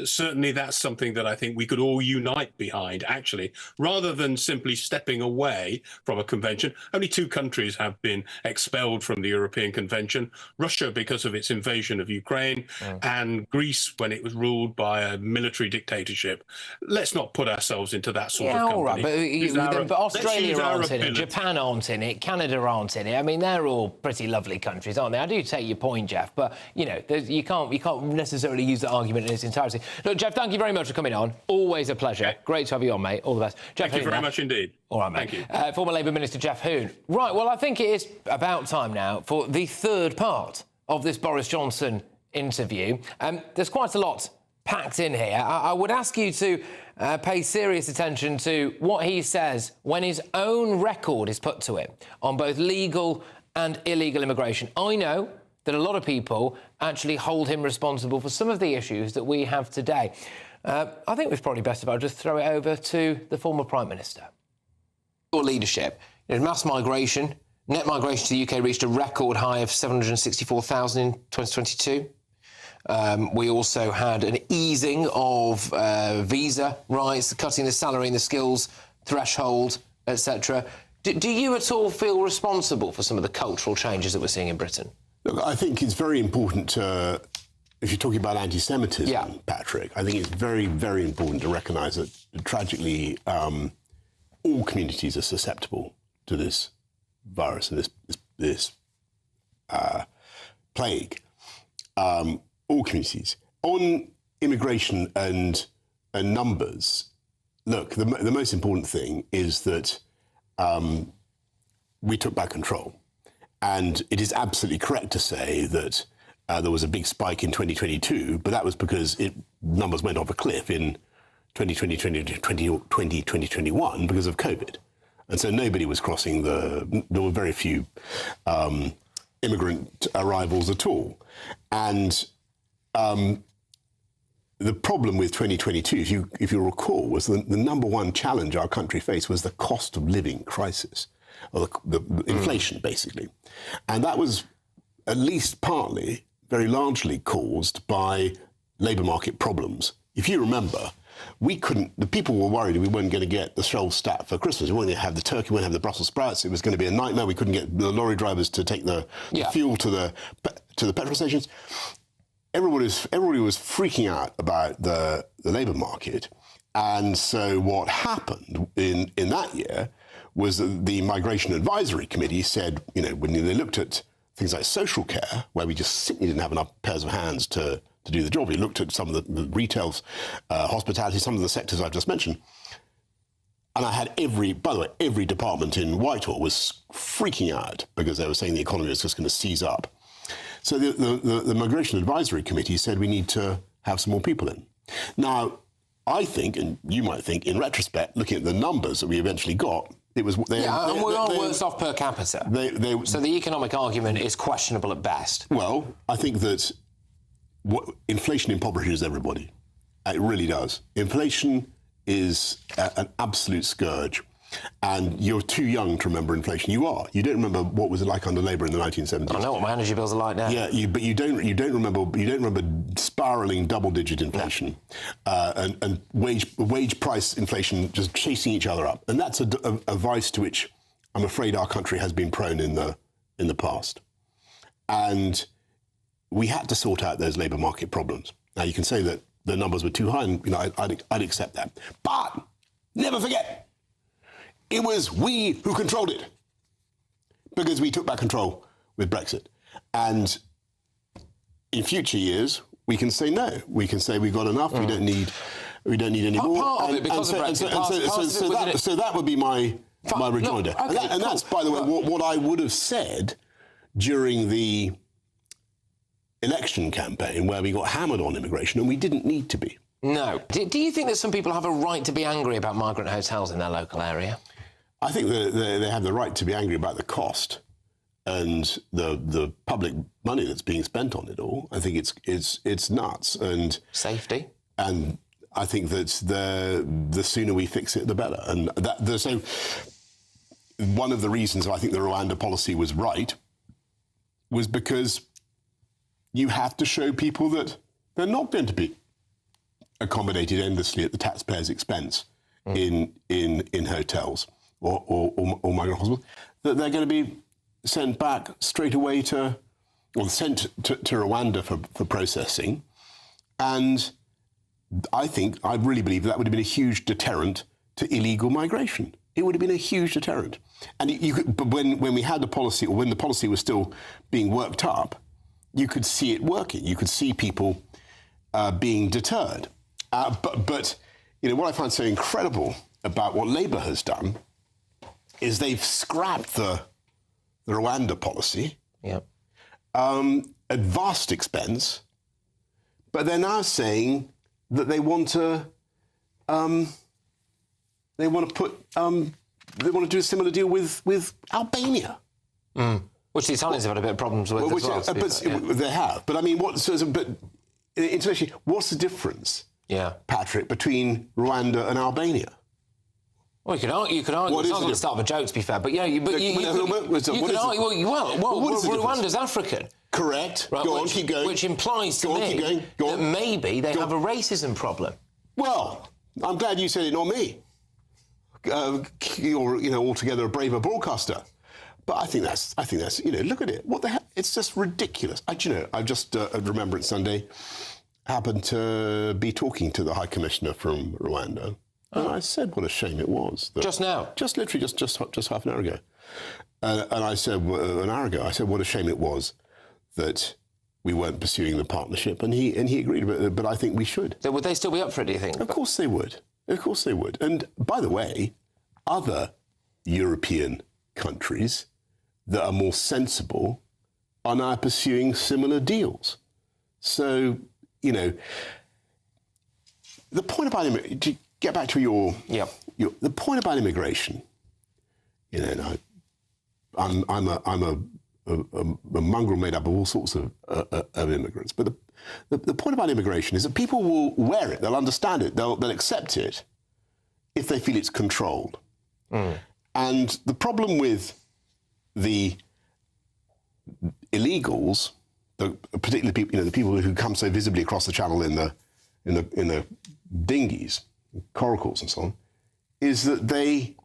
Certainly that's something that I think we could all unite behind, actually, rather than simply stepping away from a convention. Only 2 countries have been expelled from the European Convention: Russia because of its invasion of Ukraine, and Greece when it was ruled by a military dictatorship. Let's not put ourselves into that sort of company. All right, but Australia aren't in it, Japan aren't in it, Canada aren't in it. I mean, they're all pretty lovely countries, aren't they? I do take your point, Jeff, but, you know, you can't necessarily use the argument in its entirety. Look, Jeff, thank you very much for coming on. Always a pleasure. Okay. Great to have you on, mate. All the best. Jeff Thank you very much indeed. All right, mate. Thank you. Former Labour Minister Jeff Hoon. Right, well, I think it is about time now for the third part of this Boris Johnson interview. There's quite a lot packed in here. I would ask you to pay serious attention to what he says when his own record is put to him on both legal and illegal immigration. I know that a lot of people actually hold him responsible for some of the issues that we have today. I think it's probably best if I just throw it over to the former Prime Minister. Your leadership, mass migration, net migration to the UK reached a record high of 764,000 in 2022. We also had an easing of visa rights, cutting the salary and the skills threshold, etc. Do you at all feel responsible for some of the cultural changes that we're seeing in Britain? Look, I think it's very important to, if you're talking about anti-Semitism, Patrick, I think it's very, very important to recognise that, tragically, all communities are susceptible to this virus and this plague. All communities. On immigration and numbers, look, the most important thing is that we took back control. And it is absolutely correct to say that there was a big spike in 2022, but that was because numbers went off a cliff in 2020, 2021 because of COVID. And so nobody was crossing there were very few immigrant arrivals at all. And the problem with 2022, if you recall, was the number one challenge our country faced was the cost of living crisis, or the inflation, basically. And that was at least partly, very largely caused by labour market problems. If you remember, the people were worried we weren't going to get the shelves stacked for Christmas. We weren't going to have the turkey, we weren't going to have the Brussels sprouts. It was going to be a nightmare. We couldn't get the lorry drivers to take the fuel to the petrol stations. Everybody was freaking out about the labour market. And so what happened in that year was that the Migration Advisory Committee said, when they looked at things like social care, where we just simply didn't have enough pairs of hands to do the job. We looked at some of the retail, hospitality, some of the sectors I've just mentioned. And I had every department in Whitehall was freaking out because they were saying the economy was just going to seize up. So the Migration Advisory Committee said we need to have some more people in. Now, I think, and you might think, in retrospect, looking at the numbers that we eventually got, it was... and we are worse off per capita. So the economic argument is questionable at best. Well, I think that inflation impoverishes everybody. It really does. Inflation is an absolute scourge. And you're too young to remember inflation. You are. You don't remember what was it like under Labour in the 1970s. I know what my energy bills are like now. Yeah, but you don't remember spiralling double-digit inflation and wage price inflation just chasing each other up. And that's a vice to which I'm afraid our country has been prone in the past. And we had to sort out those labour market problems. Now you can say that the numbers were too high, and I'd accept that. But never forget, it was we who controlled it because we took back control with Brexit. And in future years, we can say no. We can say we've got enough. We don't need any more. Part of it because of Brexit. So that would be my rejoinder. Look, okay, and that's, by the way, what I would have said during the election campaign, where we got hammered on immigration, and we didn't need to be. No. Do you think that some people have a right to be angry about migrant hotels in their local area? I think that they have the right to be angry about the cost and the public money that's being spent on it all. I think it's nuts. And safety. And I think that the sooner we fix it, the better. And so one of the reasons I think the Rwanda policy was right was because you have to show people that they're not going to be accommodated endlessly at the taxpayers' expense in hotels or migrant hospitals, that they're going to be sent back straight away sent to Rwanda for processing. And I really believe that would have been a huge deterrent to illegal migration. It would have been a huge deterrent. And but when we had the policy, or when the policy was still being worked up, you could see it working. You could see people being deterred. But what I find so incredible about what Labour has done is they've scrapped the Rwanda policy at vast expense, but they're now saying that they want to do a similar deal with Albania. Which the Italians have had a bit of problems with as well. They have. But I mean, but internationally, what's the difference, Patrick, between Rwanda and Albania? Well, you could argue. It's not going to start with a joke, to be fair. But you could argue. Rwanda's African. Correct. Right, Go on, keep going. Which implies to me that maybe they have a racism problem. Well, I'm glad you said it, not me. You're, altogether a braver broadcaster. But I think that's, look at it. What the hell? It's just ridiculous. I just at Remembrance Sunday happened to be talking to the High Commissioner from Rwanda. And I said what a shame it was. Just now? Just literally just half an hour ago. And I said, an hour ago, what a shame it was that we weren't pursuing the partnership. And he agreed, but I think we should. So would they still be up for it, do you think? Of course they would. Of course they would. And by the way, other European countries that are more sensible are now pursuing similar deals. So, the point about immigration, to get back to the point about immigration, I'm a mongrel made up of all sorts of immigrants. But the point about immigration is that people will wear it, they'll understand it, they'll accept it if they feel it's controlled. And the problem with the illegals, particularly people, the people who come so visibly across the channel in the dinghies, coracles and so on, is that they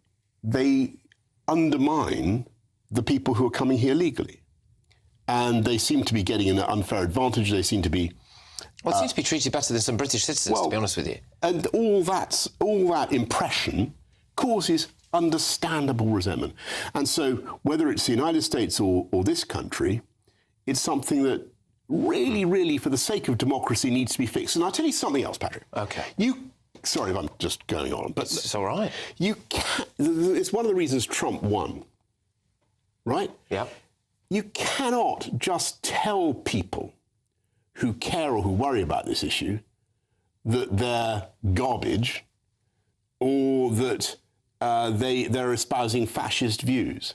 undermine the people who are coming here legally. And they seem to be getting an unfair advantage. They seem to be... Well, it seems to be treated better than some British citizens, to be honest with you. And all that impression causes understandable resentment. And so whether it's the United States or this country, it's something that really, really, for the sake of democracy, needs to be fixed. And I'll tell you something else, Patrick. OK. Sorry if I'm just going on, but... It's all right. It's one of the reasons Trump won, right? Yeah. You cannot just tell people who care or who worry about this issue that they're garbage or that they're espousing fascist views.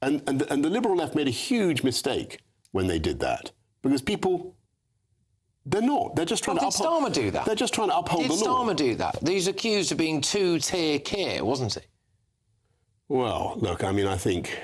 And the liberal left made a huge mistake when they did that, because people... They're not. They're just trying to uphold... Did Starmer do that? They're just trying to uphold the law. Did Starmer do that? He's accused of being two-tier care, wasn't he? Well, look, I mean, I think...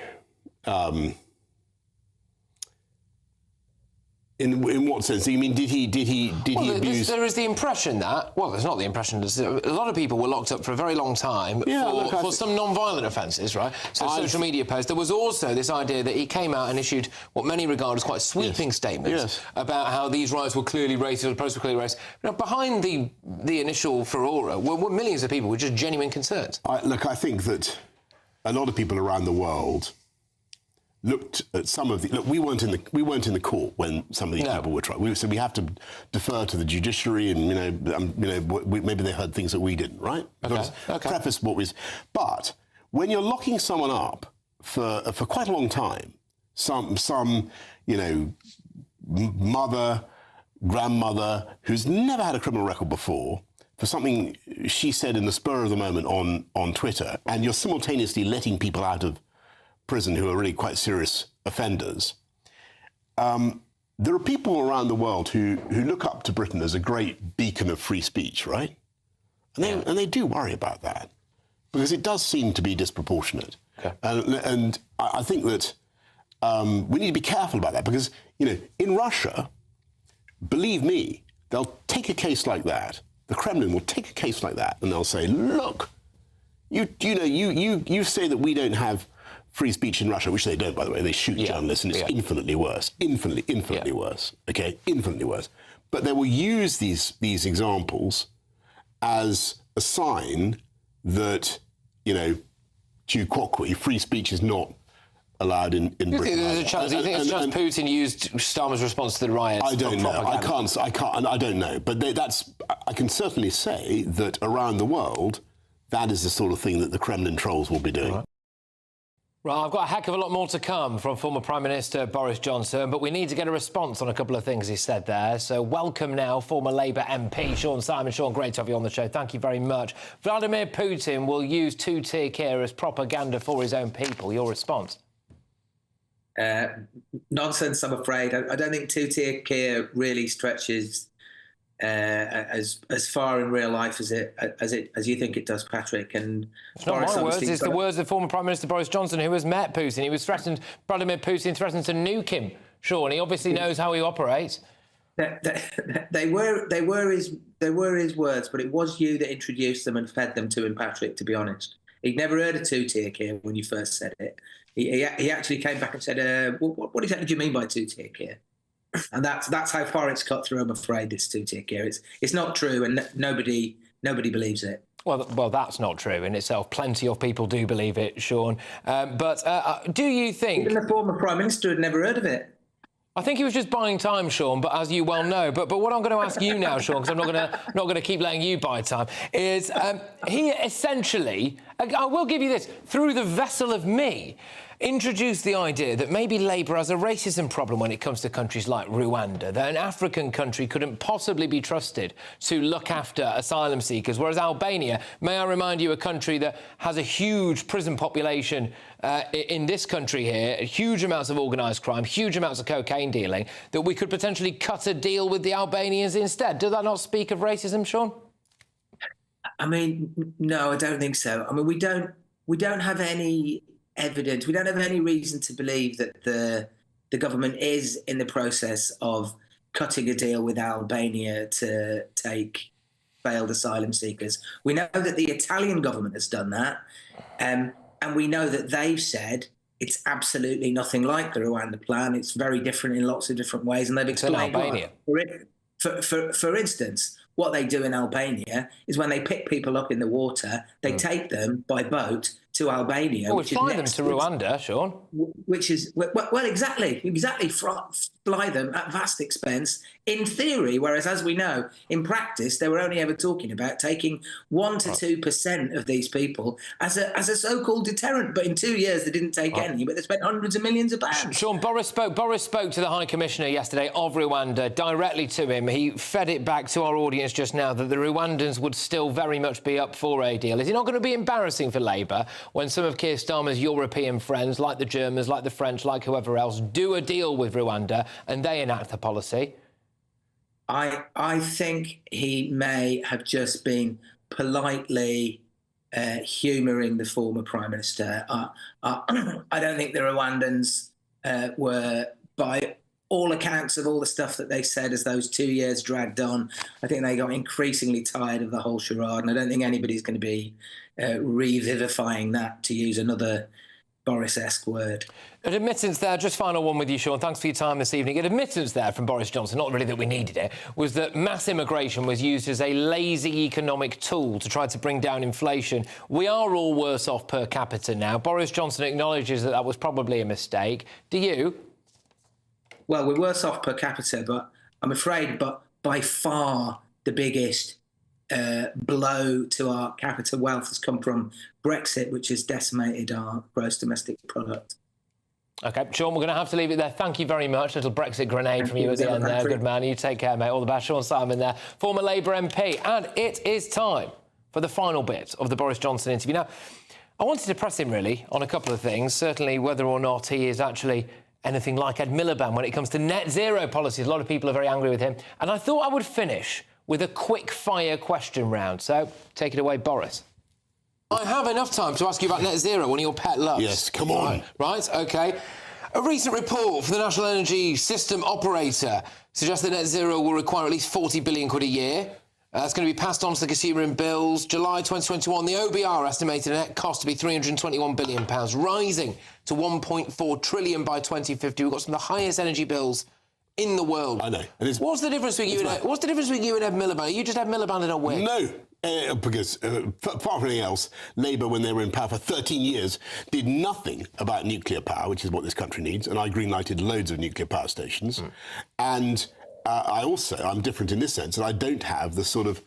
In what sense? You mean, did he abuse... There is the impression that... Well, there's not the impression. A lot of people were locked up for a very long time for some non-violent offences, right? So social media posts. There was also this idea that he came out and issued what many regard as quite sweeping statements about how these riots were clearly racist, the protests were clearly racist. Now, behind the initial furore were millions of people with just genuine concerns. Look, I think that a lot of people around the world looked at some of the... Look, we weren't in the court when some of these people were tried. So we have to defer to the judiciary, and maybe they heard things that we didn't, right? Preface what was... But when you're locking someone up for quite a long time, some mother, grandmother who's never had a criminal record before, for something she said in the spur of the moment on Twitter, and you're simultaneously letting people out of prison who are really quite serious offenders. There are people around the world who look up to Britain as a great beacon of free speech, right? And they do worry about that, because it does seem to be disproportionate. And I think that we need to be careful about that, because, in Russia, believe me, they'll take a case like that. The Kremlin will take a case like that, and they'll say, look, you say that we don't have free speech in Russia, which they don't, by the way. They shoot journalists, and it's infinitely worse. Infinitely worse. Okay, infinitely worse. But they will use these examples as a sign that, tu quoque, free speech is not allowed in Britain. You think there's a chance Putin used Starmer's response to the riots? I don't know. I don't know. But I can certainly say that around the world, that is the sort of thing that the Kremlin trolls will be doing. Right, I've got a heck of a lot more to come from former Prime Minister Boris Johnson, but we need to get a response on a couple of things he said there. So welcome now, former Labour MP Sean Simon. Sean, great to have you on the show. Thank you very much. Vladimir Putin will use two-tier care as propaganda for his own people. Your response? Nonsense, I'm afraid. I don't think two-tier care really stretches as far in real life as you think it does, Patrick. And it's not my words, it's the words of former Prime Minister Boris Johnson, who has met Putin. He was threatened, Vladimir Putin threatened to nuke him, Sean. He obviously knows how he operates. They were his words, but it was you that introduced them and fed them to him, Patrick, to be honest. He'd never heard of two-tier care when you first said it. He actually came back and said, what exactly do you mean by two-tier care? And that's how far it's cut through, I'm afraid, this two-tier care. It's not true, and nobody believes it. Well, that's not true in itself. Plenty of people do believe it, Sean. But do you think... Even the former Prime Minister had never heard of it. I think he was just buying time, Sean, but as you well know. But what I'm going to ask you now, Sean, because I'm not going to keep letting you buy time, is he essentially, I will give you this, through the vessel of me, introduced the idea that maybe Labour has a racism problem when it comes to countries like Rwanda, that an African country couldn't possibly be trusted to look after asylum seekers, whereas Albania, may I remind you, a country that has a huge prison population in this country here, huge amounts of organised crime, huge amounts of cocaine dealing, that we could potentially cut a deal with the Albanians instead. Does that not speak of racism, Sean? I mean, no, I don't think so. I mean, we don't have any evidence. We don't have any reason to believe that the government is in the process of cutting a deal with Albania to take failed asylum seekers. We know that the Italian government has done that, and we know that they've said it's absolutely nothing like the Rwanda plan. It's very different in lots of different ways, and they've explained Albania. For instance, what they do in Albania is when they pick people up in the water, they take them by boat to Albania. Well, we fly them to Rwanda, Sean. Which is, well, exactly. Fly them at vast expense, in theory, whereas, as we know, in practice, they were only ever talking about taking 1 to 2% of these people as a so-called deterrent. But in 2 years, they didn't take any, but they spent hundreds of millions of pounds. Sean, Boris spoke to the High Commissioner yesterday of Rwanda, directly to him. He fed it back to our audience just now that the Rwandans would still very much be up for a deal. Is it not going to be embarrassing for Labour when some of Keir Starmer's European friends, like the Germans, like the French, like whoever else, do a deal with Rwanda and they enact the policy? I think he may have just been politely humouring the former Prime Minister. I don't think the Rwandans were, by all accounts of all the stuff that they said as those 2 years dragged on, I think they got increasingly tired of the whole charade, and I don't think anybody's going to be revivifying that, to use another Boris-esque word. An admittance there, just final one with you, Sean. Thanks for your time this evening. An admittance there from Boris Johnson, not really that we needed it, was that mass immigration was used as a lazy economic tool to try to bring down inflation. We are all worse off per capita now. Boris Johnson acknowledges that that was probably a mistake. Do you? Well, we're worse off per capita, but I'm afraid, but by far the biggest blow to our capital wealth has come from Brexit, which has decimated our gross domestic product. OK, Sean, we're going to have to leave it there. Thank you very much. Little Brexit grenade from you at the end there. Good man. You take care, mate. All the best. Sean Simon there, former Labour MP. And it is time for the final bit of the Boris Johnson interview. Now, I wanted to press him, really, on a couple of things. Certainly whether or not he is actually anything like Ed Miliband when it comes to net zero policies. A lot of people are very angry with him. And I thought I would finish with a quick-fire question round. So, take it away, Boris. I have enough time to ask you about net zero, one of your pet loves. Yes, come on. Right, OK. A recent report from the National Energy System Operator suggests that net zero will require at least 40 billion quid a year. That's going to be passed on to the consumer in bills. July 2021, the OBR estimated a net cost to be £321 billion, rising to 1.4 trillion by 2050. We've got some of the highest energy bills in the world. I know. What's the difference between you and Ed Miliband? Are you just Ed Miliband in a wig? No, because apart from anything else, Labour, when they were in power for 13 years, did nothing about nuclear power, which is what this country needs, and I green-lighted loads of nuclear power stations. And I'm different in this sense, and I don't have the sort of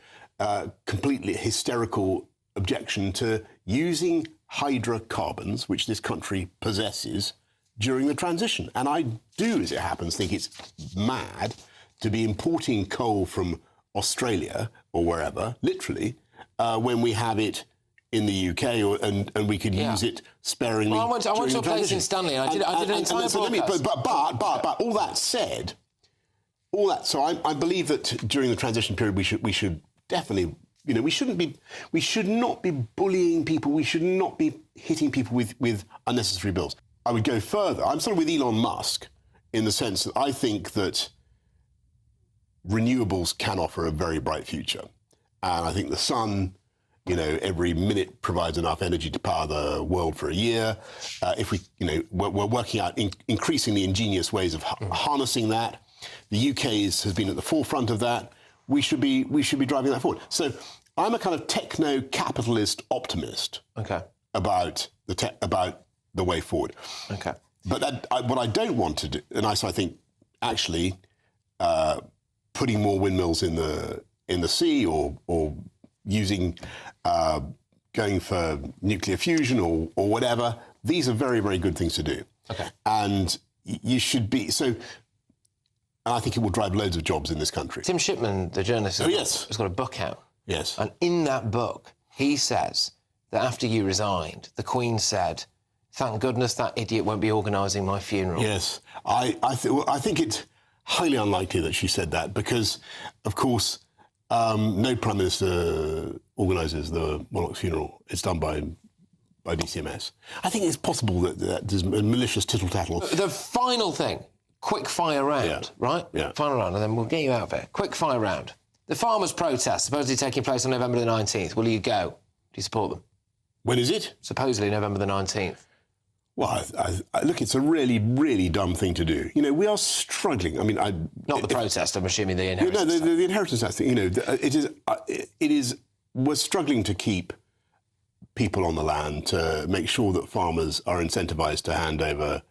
completely hysterical objection to using hydrocarbons, which this country possesses, during the transition. And I do, as it happens, think it's mad to be importing coal from Australia or wherever, literally, when we have it in the UK and we could use it sparingly. Well, I went to a place in Stanley and I did an entire broadcast. But all that said, so I believe that during the transition period we should definitely, we should not be bullying people. We should not be hitting people with unnecessary bills. I would go further. I'm sort of with Elon Musk in the sense that I think that renewables can offer a very bright future. And I think the sun, every minute provides enough energy to power the world for a year. If we, we're working out increasingly ingenious ways of harnessing that. The UK has been at the forefront of that. We should be driving that forward. So I'm a kind of techno-capitalist optimist about the way forward. Okay. But what I don't want to do, and I think actually putting more windmills in the sea or using going for nuclear fusion or whatever, these are very, very good things to do. Okay. And you should be so. And I think it will drive loads of jobs in this country. Tim Shipman, the journalist, has got a book out. Yes. And in that book, he says that after you resigned, the Queen said, "Thank goodness that idiot won't be organising my funeral." Yes. I think it's highly unlikely that she said that because, of course, no Prime Minister organises the monarch's funeral. It's done by DCMS. I think it's possible that there's a malicious tittle-tattle. The final thing, quick fire round, right? Yeah. Final round, and then we'll get you out of here. Quick fire round. The farmers' protest, supposedly taking place on November the 19th. Will you go? Do you support them? When is it? Supposedly November the 19th. Well, look, it's a really, really dumb thing to do. We are struggling. I mean, not the protest. I'm assuming the inheritance. No, the inheritance tax thing. It is. We're struggling to keep people on the land to make sure that farmers are incentivised to hand over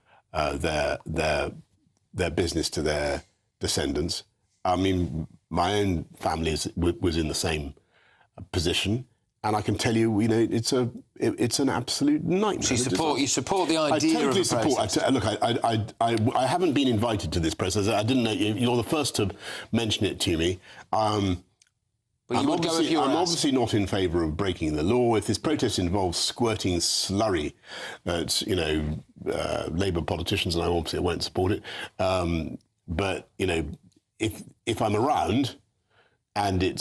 their business to their descendants. I mean, my own family was in the same position. And I can tell you, it's an absolute nightmare. So you support the idea of a protest? Look, I haven't been invited to this protest. I didn't know. You're the first to mention it to me. But you would go if you were I'm asked. obviously not in favour of breaking the law. If this protest involves squirting slurry at Labour politicians, and I obviously won't support it. But if I'm around. And it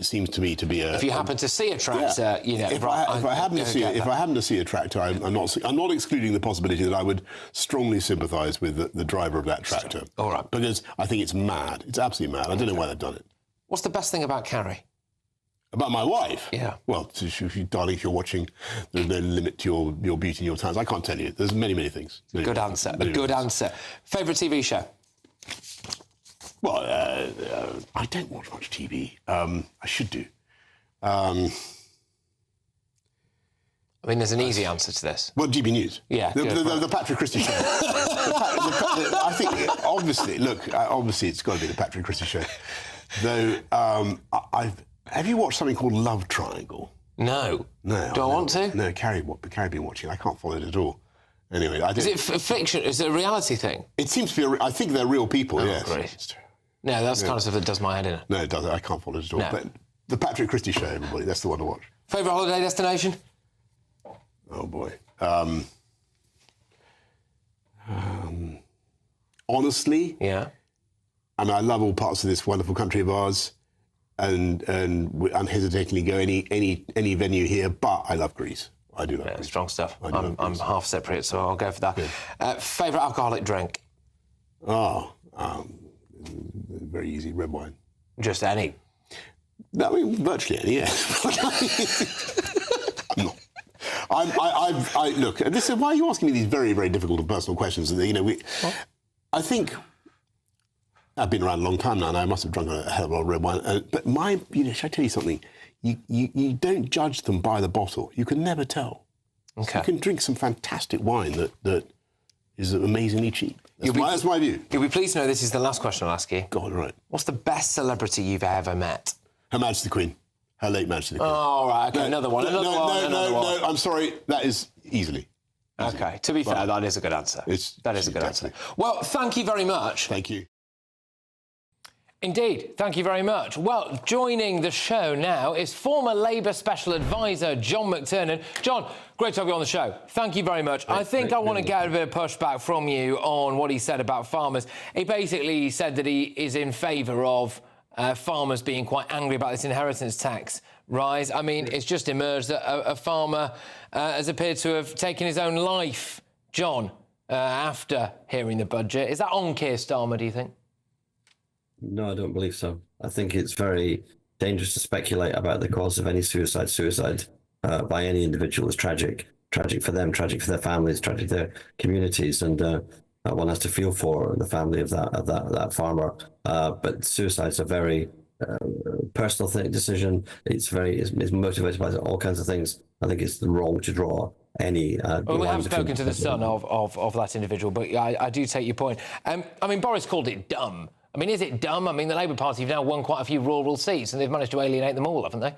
seems to me to be a. If you happen to see a tractor, If I happen to see a tractor, I'm not excluding the possibility that I would strongly sympathise with the driver of that tractor. All right. Because I think it's mad. It's absolutely mad. I don't know why they've done it. What's the best thing about Carrie? About my wife? Yeah. Well, darling, if you're watching, there's no limit to your beauty and your talents. I can't tell you. There's many, many things. Good answer. A good answer. Favourite TV show? Well, I don't watch much TV. I should do. I mean, there's an easy answer to this. Well, GB News. Yeah. The Patrick Christys show. I think, obviously, it's got to be the Patrick Christys show. Though, have you watched something called Love Triangle? No. No. Do I want to? No, Carrie watching. I can't follow it at all. Anyway, Is it fiction? Is it a reality thing? It seems to be. I think they're real people. Yes. Great. No, that's kind of stuff that does my head in. No, it doesn't. I can't follow it at all. No. But the Patrick Christys show, everybody. That's the one to watch. Favourite holiday destination? Oh boy. Honestly, yeah. I mean, I love all parts of this wonderful country of ours, and we unhesitatingly go any venue here. But I love Greece. I do love Greece. Strong stuff. I'm half Cypriot, so I'll go for that. Favourite alcoholic drink? Very easy. Red wine. Just any? No, I mean, virtually any. Yeah. I'm not. I look. This is why are you asking me these very, very difficult and personal questions? I think I've been around a long time now, and I must have drunk a hell of a lot of red wine. But should I tell you something? You don't judge them by the bottle. You can never tell. Okay. You can drink some fantastic wine that is amazingly cheap. That's my view. You'll be pleased to know this is the last question I'll ask you. Go on, right. What's the best celebrity you've ever met? Her Majesty the Queen. Her late Majesty the Queen. Oh, right, OK, another one. No, I'm sorry. That is easily. OK, to be fair, that is a good answer. That is a good answer. Well, thank you very much. Thank you. Indeed, thank you very much. Well, joining the show now is former Labour Special Advisor John McTernan. John, great to have you on the show. Thank you very much. I think I want to get a bit of pushback from you on what he said about farmers. He basically said that he is in favour of farmers being quite angry about this inheritance tax rise. I mean, it's just emerged that a farmer has appeared to have taken his own life, John, after hearing the budget. Is that on Keir Starmer, do you think? No, I don't believe so. I think it's very dangerous to speculate about the cause of any suicide. Suicide by any individual is tragic. Tragic for them, tragic for their families, tragic for their communities, and one has to feel for the family of that farmer. But suicide's a very personal decision. It's motivated by all kinds of things. I think it's wrong to draw any. Well, we have spoken to the son of that individual, but I do take your point. I mean, Boris called it dumb. I mean, is it dumb? I mean, the Labour Party have now won quite a few rural seats and they've managed to alienate them all, haven't they?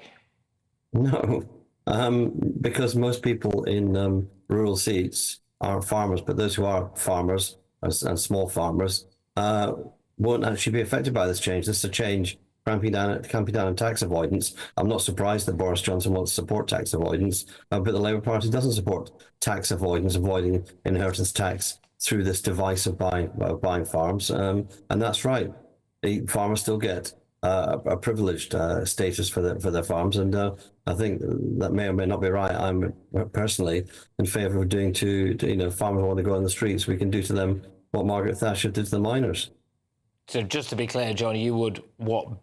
No, because most people in rural seats are farmers, but those who are farmers and small farmers won't actually be affected by this change. This is a change clamping down on tax avoidance. I'm not surprised that Boris Johnson wants to support tax avoidance, but the Labour Party doesn't support tax avoidance, avoiding inheritance tax through this device of buying farms, and that's right. The farmers still get a privileged status for their farms, and I think that may or may not be right. I'm personally in favour of doing to farmers who want to go on the streets, we can do to them what Margaret Thatcher did to the miners. So just to be clear, John, you would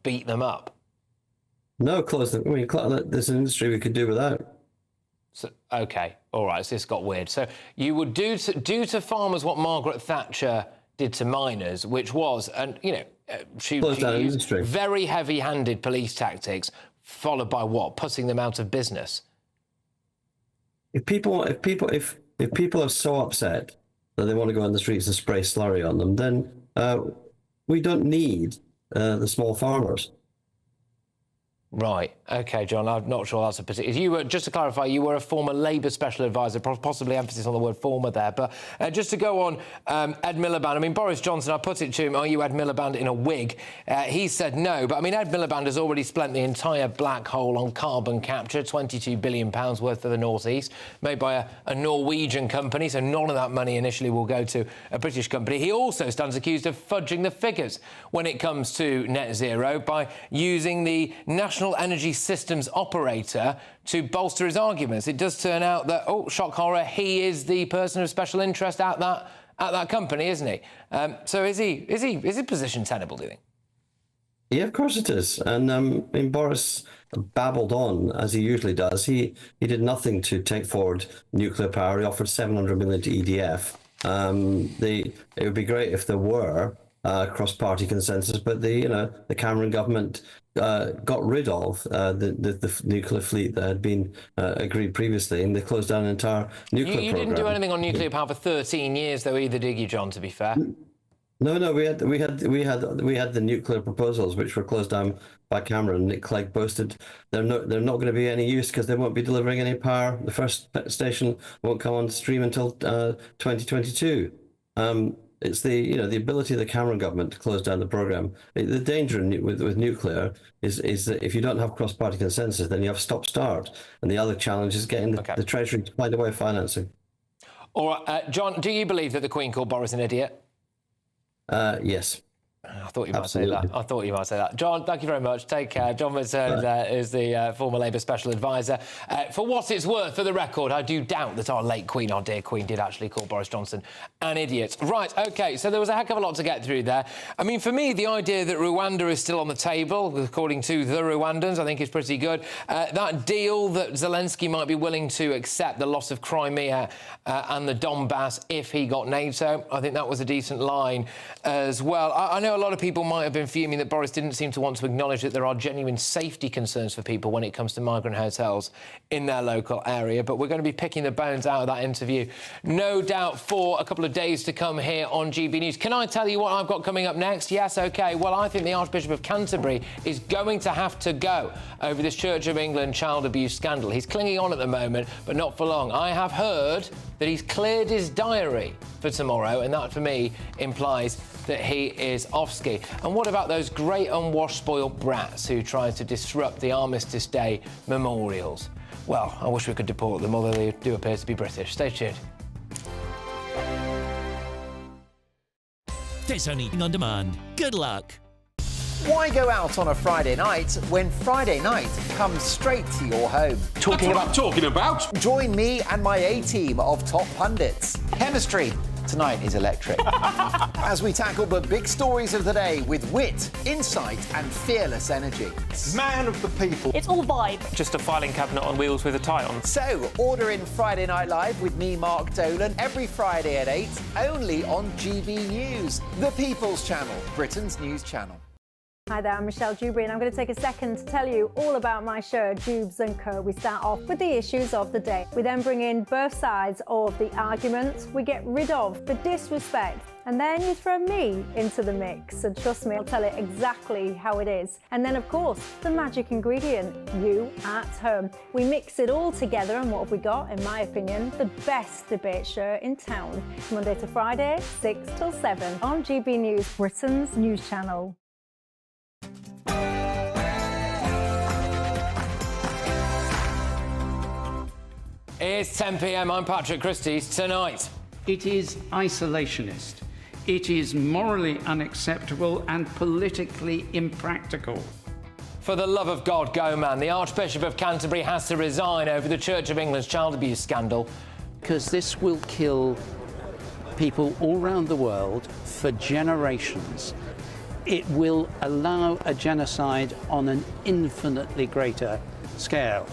beat them up? No, close them. I mean, there's an industry we could do without. So, OK, all right, so this got weird. So you would do to farmers what Margaret Thatcher did to miners, which was, and she used very heavy-handed police tactics, followed by what? Putting them out of business. If people are so upset that they want to go on the streets and spray slurry on them, then we don't need the small farmers. Right. OK, John, I'm not sure that's a particular... You were, just to clarify, you were a former Labour Special Advisor, possibly emphasis on the word former there. But just to go on, Ed Miliband, I mean, Boris Johnson, I put it to him, are you Ed Miliband in a wig? He said no. But, I mean, Ed Miliband has already spent the entire black hole on carbon capture, £22 billion worth for the North East, made by a Norwegian company, so none of that money initially will go to a British company. He also stands accused of fudging the figures when it comes to net zero by using the National Energy Systems operator to bolster his arguments. It does turn out that, oh, shock horror, he is the person of special interest at that company, isn't he? So is his position tenable, do you think? Yeah, of course it is. And I mean, Boris babbled on, as he usually does. He did nothing to take forward nuclear power. He offered 700 million to EDF. It would be great if there were cross-party consensus, but the Cameron government got rid of the nuclear fleet that had been agreed previously, and they closed down an entire nuclear program. You didn't do anything on nuclear power for 13 years, though, either, did you, John? To be fair. No, we had the nuclear proposals, which were closed down by Cameron. Nick Clegg boasted they're not going to be any use because they won't be delivering any power. The first station won't come on stream until 2022. It's the ability of the Cameron government to close down the program. The danger with nuclear is that if you don't have cross-party consensus, then you have stop-start. And the other challenge is getting the Treasury to find a way of financing. All right, John, do you believe that the Queen called Boris an idiot? Yes. I thought you might say that. I thought you might say that. John, thank you very much. Take care. John Mattern is the former Labour Special Advisor. For what it's worth, for the record, I do doubt that our late Queen, our dear Queen, did actually call Boris Johnson an idiot. Right, OK, so there was a heck of a lot to get through there. I mean, for me, the idea that Rwanda is still on the table, according to the Rwandans, I think is pretty good. That deal that Zelensky might be willing to accept the loss of Crimea and the Donbass if he got NATO, I think that was a decent line as well. I know a lot of people might have been fuming that Boris didn't seem to want to acknowledge that there are genuine safety concerns for people when it comes to migrant hotels in their local area, but we're going to be picking the bones out of that interview, no doubt, for a couple of days to come here on GB News. Can I tell you what I've got coming up next? Yes, OK. Well, I think the Archbishop of Canterbury is going to have to go over this Church of England child abuse scandal. He's clinging on at the moment, but not for long. I have heard that he's cleared his diary for tomorrow, and that, for me, implies that he is off ski. And what about those great unwashed, spoiled brats who tried to disrupt the Armistice Day memorials? Well, I wish we could deport them, although they do appear to be British. Stay tuned. There's only on demand. Good luck. Why go out on a Friday night when Friday night comes straight to your home? Talking about? Join me and my A-team of top pundits. Chemistry tonight is electric. As we tackle the big stories of the day with wit, insight and fearless energy. Man of the people. It's all vibe. Just a filing cabinet on wheels with a tie on. So, order in Friday Night Live with me, Mark Dolan, every Friday at 8, only on GB News, the People's Channel, Britain's news channel. Hi there, I'm Michelle Dewberry, and I'm going to take a second to tell you all about my show, Jubes & Co. We start off with the issues of the day. We then bring in both sides of the argument. We get rid of the disrespect. And then you throw me into the mix. And trust me, I'll tell it exactly how it is. And then, of course, the magic ingredient, you at home. We mix it all together, and what have we got? In my opinion, the best debate show in town. Monday to Friday, 6 till 7 on GB News, Britain's news channel. It's 10 p.m. I'm Patrick Christys. Tonight, it is isolationist. It is morally unacceptable and politically impractical. For the love of God, go man. The Archbishop of Canterbury has to resign over the Church of England's child abuse scandal. Because this will kill people all around the world for generations. It will allow a genocide on an infinitely greater scale.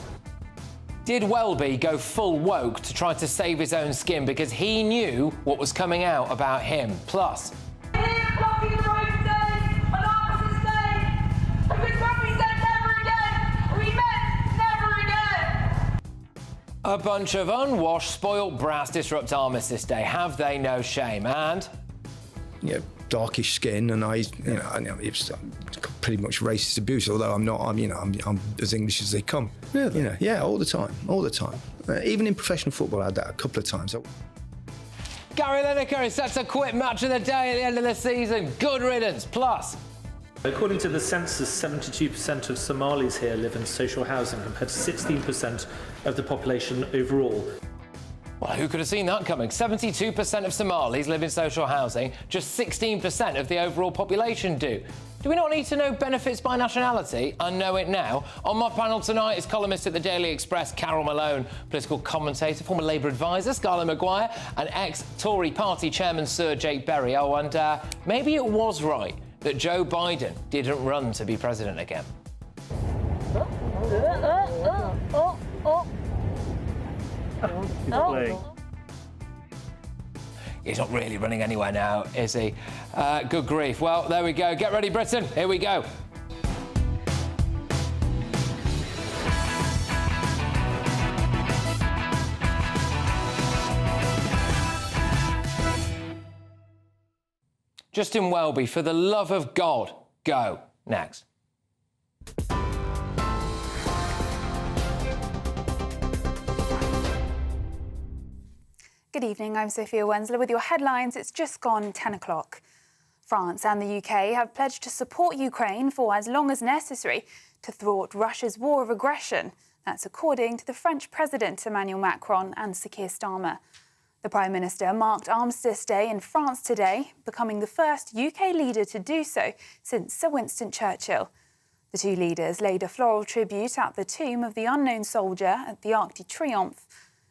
Did Welby go full woke to try to save his own skin because he knew what was coming out about him? Plus, a bunch of unwashed, spoilt brats disrupt Armistice Day. Have they no shame? And darkish skin, and it's pretty much racist abuse. Although I'm not, I'm as English as they come. Really? All the time. Even in professional football, I had that a couple of times. Gary Lineker is set to quit Match of the Day at the end of the season. Good riddance. Plus, according to the census, 72% of Somalis here live in social housing compared to 16% of the population overall. Well, who could have seen that coming? 72% of Somalis live in social housing, just 16% of the overall population do. Do we not need to know benefits by nationality? I know it now. On my panel tonight is columnist at the Daily Express, Carol Malone, political commentator, former Labour advisor, Scarlett Maguire, and ex-Tory party chairman, Sir Jake Berry. Oh, and maybe it was right that Joe Biden didn't run to be president again. He's not really running anywhere now, is he? Good grief. Well, there we go. Get ready, Britain. Here we go. Justin Welby, for the love of God, go. Next. Good evening, I'm Sophia Wensler with your headlines. It's just gone 10 o'clock. France and the UK have pledged to support Ukraine for as long as necessary to thwart Russia's war of aggression. That's according to the French President Emmanuel Macron and Sir Keir Starmer. The Prime Minister marked Armistice Day in France today, becoming the first UK leader to do so since Sir Winston Churchill. The two leaders laid a floral tribute at the tomb of the unknown soldier at the Arc de Triomphe.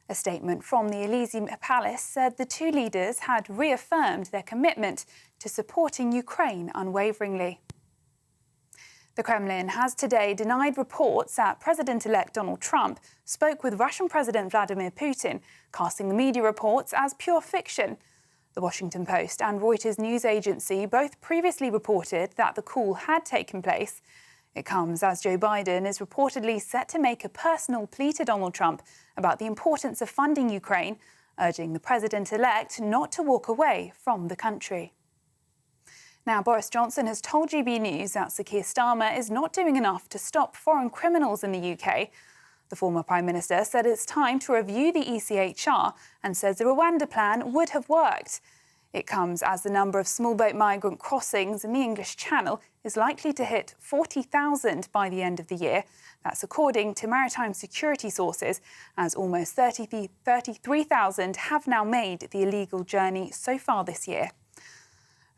A statement from the Élysée Palace said the two leaders had reaffirmed their commitment to supporting Ukraine unwaveringly. The Kremlin has today denied reports that President-elect Donald Trump spoke with Russian President Vladimir Putin, casting the media reports as pure fiction. The Washington Post and Reuters news agency both previously reported that the call had taken place. It comes as Joe Biden is reportedly set to make a personal plea to Donald Trump about the importance of funding Ukraine, urging the president-elect not to walk away from the country. Now, Boris Johnson has told GBNews that Sir Keir Starmer is not doing enough to stop foreign criminals in the UK. The former Prime Minister said it's time to review the ECHR and says the Rwanda plan would have worked. It comes as the number of small boat migrant crossings in the English Channel is likely to hit 40,000 by the end of the year. That's according to maritime security sources, as almost 33,000 have now made the illegal journey so far this year.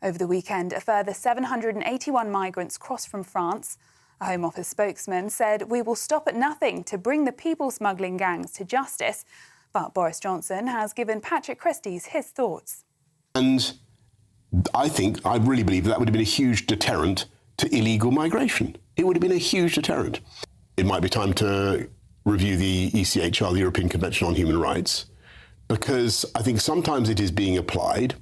Over the weekend, a further 781 migrants crossed from France. A Home Office spokesman said, "We will stop at nothing to bring the people smuggling gangs to justice." But Boris Johnson has given Patrick Christys his thoughts. And I really believe that would have been a huge deterrent to illegal migration. It would have been a huge deterrent. It might be time to review the ECHR, the European Convention on Human Rights, because I think sometimes it is being applied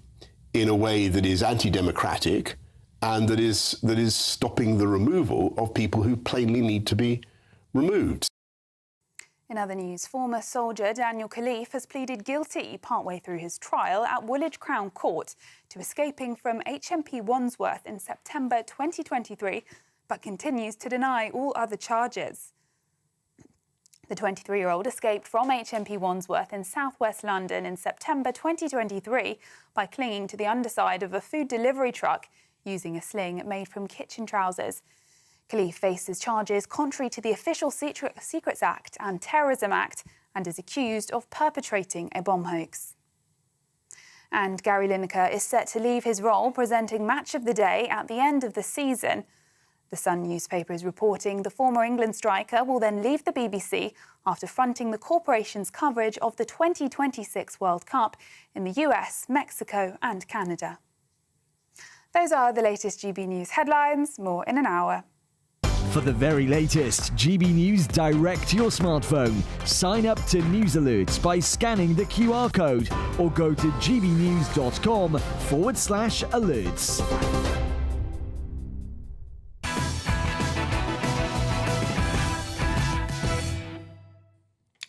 in a way that is anti-democratic and that is stopping the removal of people who plainly need to be removed. In other news, former soldier Daniel Khalif has pleaded guilty partway through his trial at Woolwich Crown Court to escaping from HMP Wandsworth in September 2023, but continues to deny all other charges. The 23-year-old escaped from HMP Wandsworth in southwest London in September 2023 by clinging to the underside of a food delivery truck using a sling made from kitchen trousers. Khalif faces charges contrary to the Official Secrets Act and Terrorism Act and is accused of perpetrating a bomb hoax. And Gary Lineker is set to leave his role presenting Match of the Day at the end of the season. The Sun newspaper is reporting the former England striker will then leave the BBC after fronting the corporation's coverage of the 2026 World Cup in the US, Mexico and Canada. Those are the latest GB News headlines. More in an hour. For the very latest GB News direct to your smartphone, sign up to News Alerts by scanning the QR code or go to gbnews.com/alerts.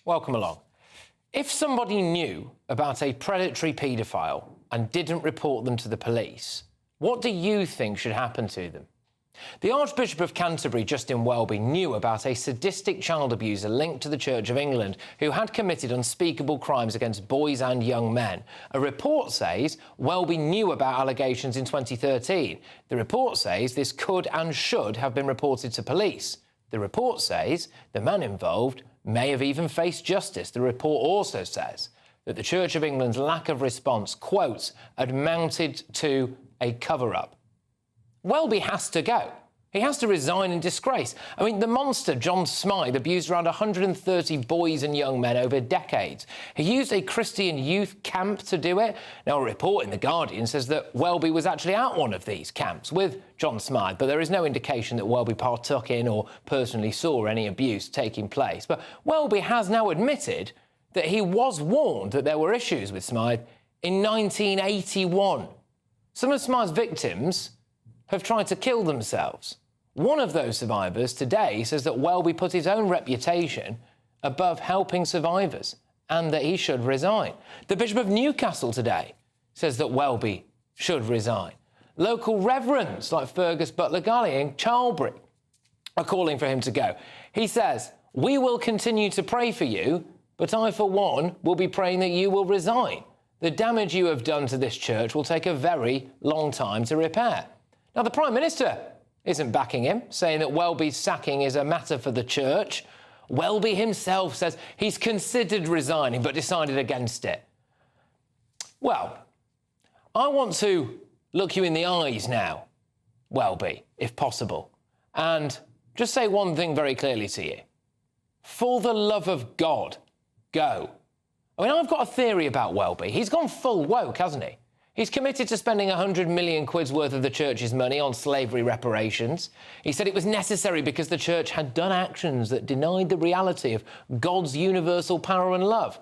Welcome along. If somebody knew about a predatory paedophile and didn't report them to the police, what do you think should happen to them? The Archbishop of Canterbury, Justin Welby, knew about a sadistic child abuser linked to the Church of England who had committed unspeakable crimes against boys and young men. A report says Welby knew about allegations in 2013. The report says this could and should have been reported to police. The report says the man involved may have even faced justice. The report also says that the Church of England's lack of response, quote, amounted to a cover-up. Welby has to go. He has to resign in disgrace. I mean, the monster, John Smythe, abused around 130 boys and young men over decades. He used a Christian youth camp to do it. Now, a report in The Guardian says that Welby was actually at one of these camps with John Smythe, but there is no indication that Welby partook in or personally saw any abuse taking place. But Welby has now admitted that he was warned that there were issues with Smythe in 1981. Some of Smythe's victims have tried to kill themselves. One of those survivors today says that Welby put his own reputation above helping survivors and that he should resign. The Bishop of Newcastle today says that Welby should resign. Local reverends like Fergus Butler-Galley in Charlbury are calling for him to go. He says, "We will continue to pray for you, but I, for one, will be praying that you will resign. The damage you have done to this church will take a very long time to repair." Now, the Prime Minister isn't backing him, saying that Welby's sacking is a matter for the church. Welby himself says he's considered resigning but decided against it. Well, I want to look you in the eyes now, Welby, if possible, and just say one thing very clearly to you. For the love of God, go. I mean, I've got a theory about Welby. He's gone full woke, hasn't he? He's committed to spending 100 million quid's worth of the church's money on slavery reparations. He said it was necessary because the church had done actions that denied the reality of God's universal power and love.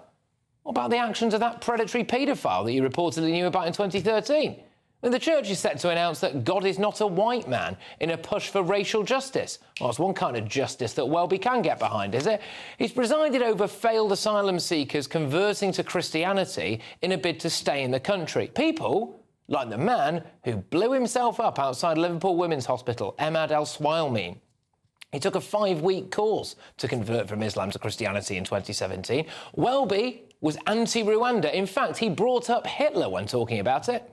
What about the actions of that predatory paedophile that you reportedly knew about in 2013? And the church is set to announce that God is not a white man in a push for racial justice. Well, that's one kind of justice that Welby can get behind, is it? He's presided over failed asylum seekers converting to Christianity in a bid to stay in the country. People like the man who blew himself up outside Liverpool Women's Hospital, Emad El-Swalmeen. He took a 5-week course to convert from Islam to Christianity in 2017. Welby was anti-Rwanda. In fact, he brought up Hitler when talking about it.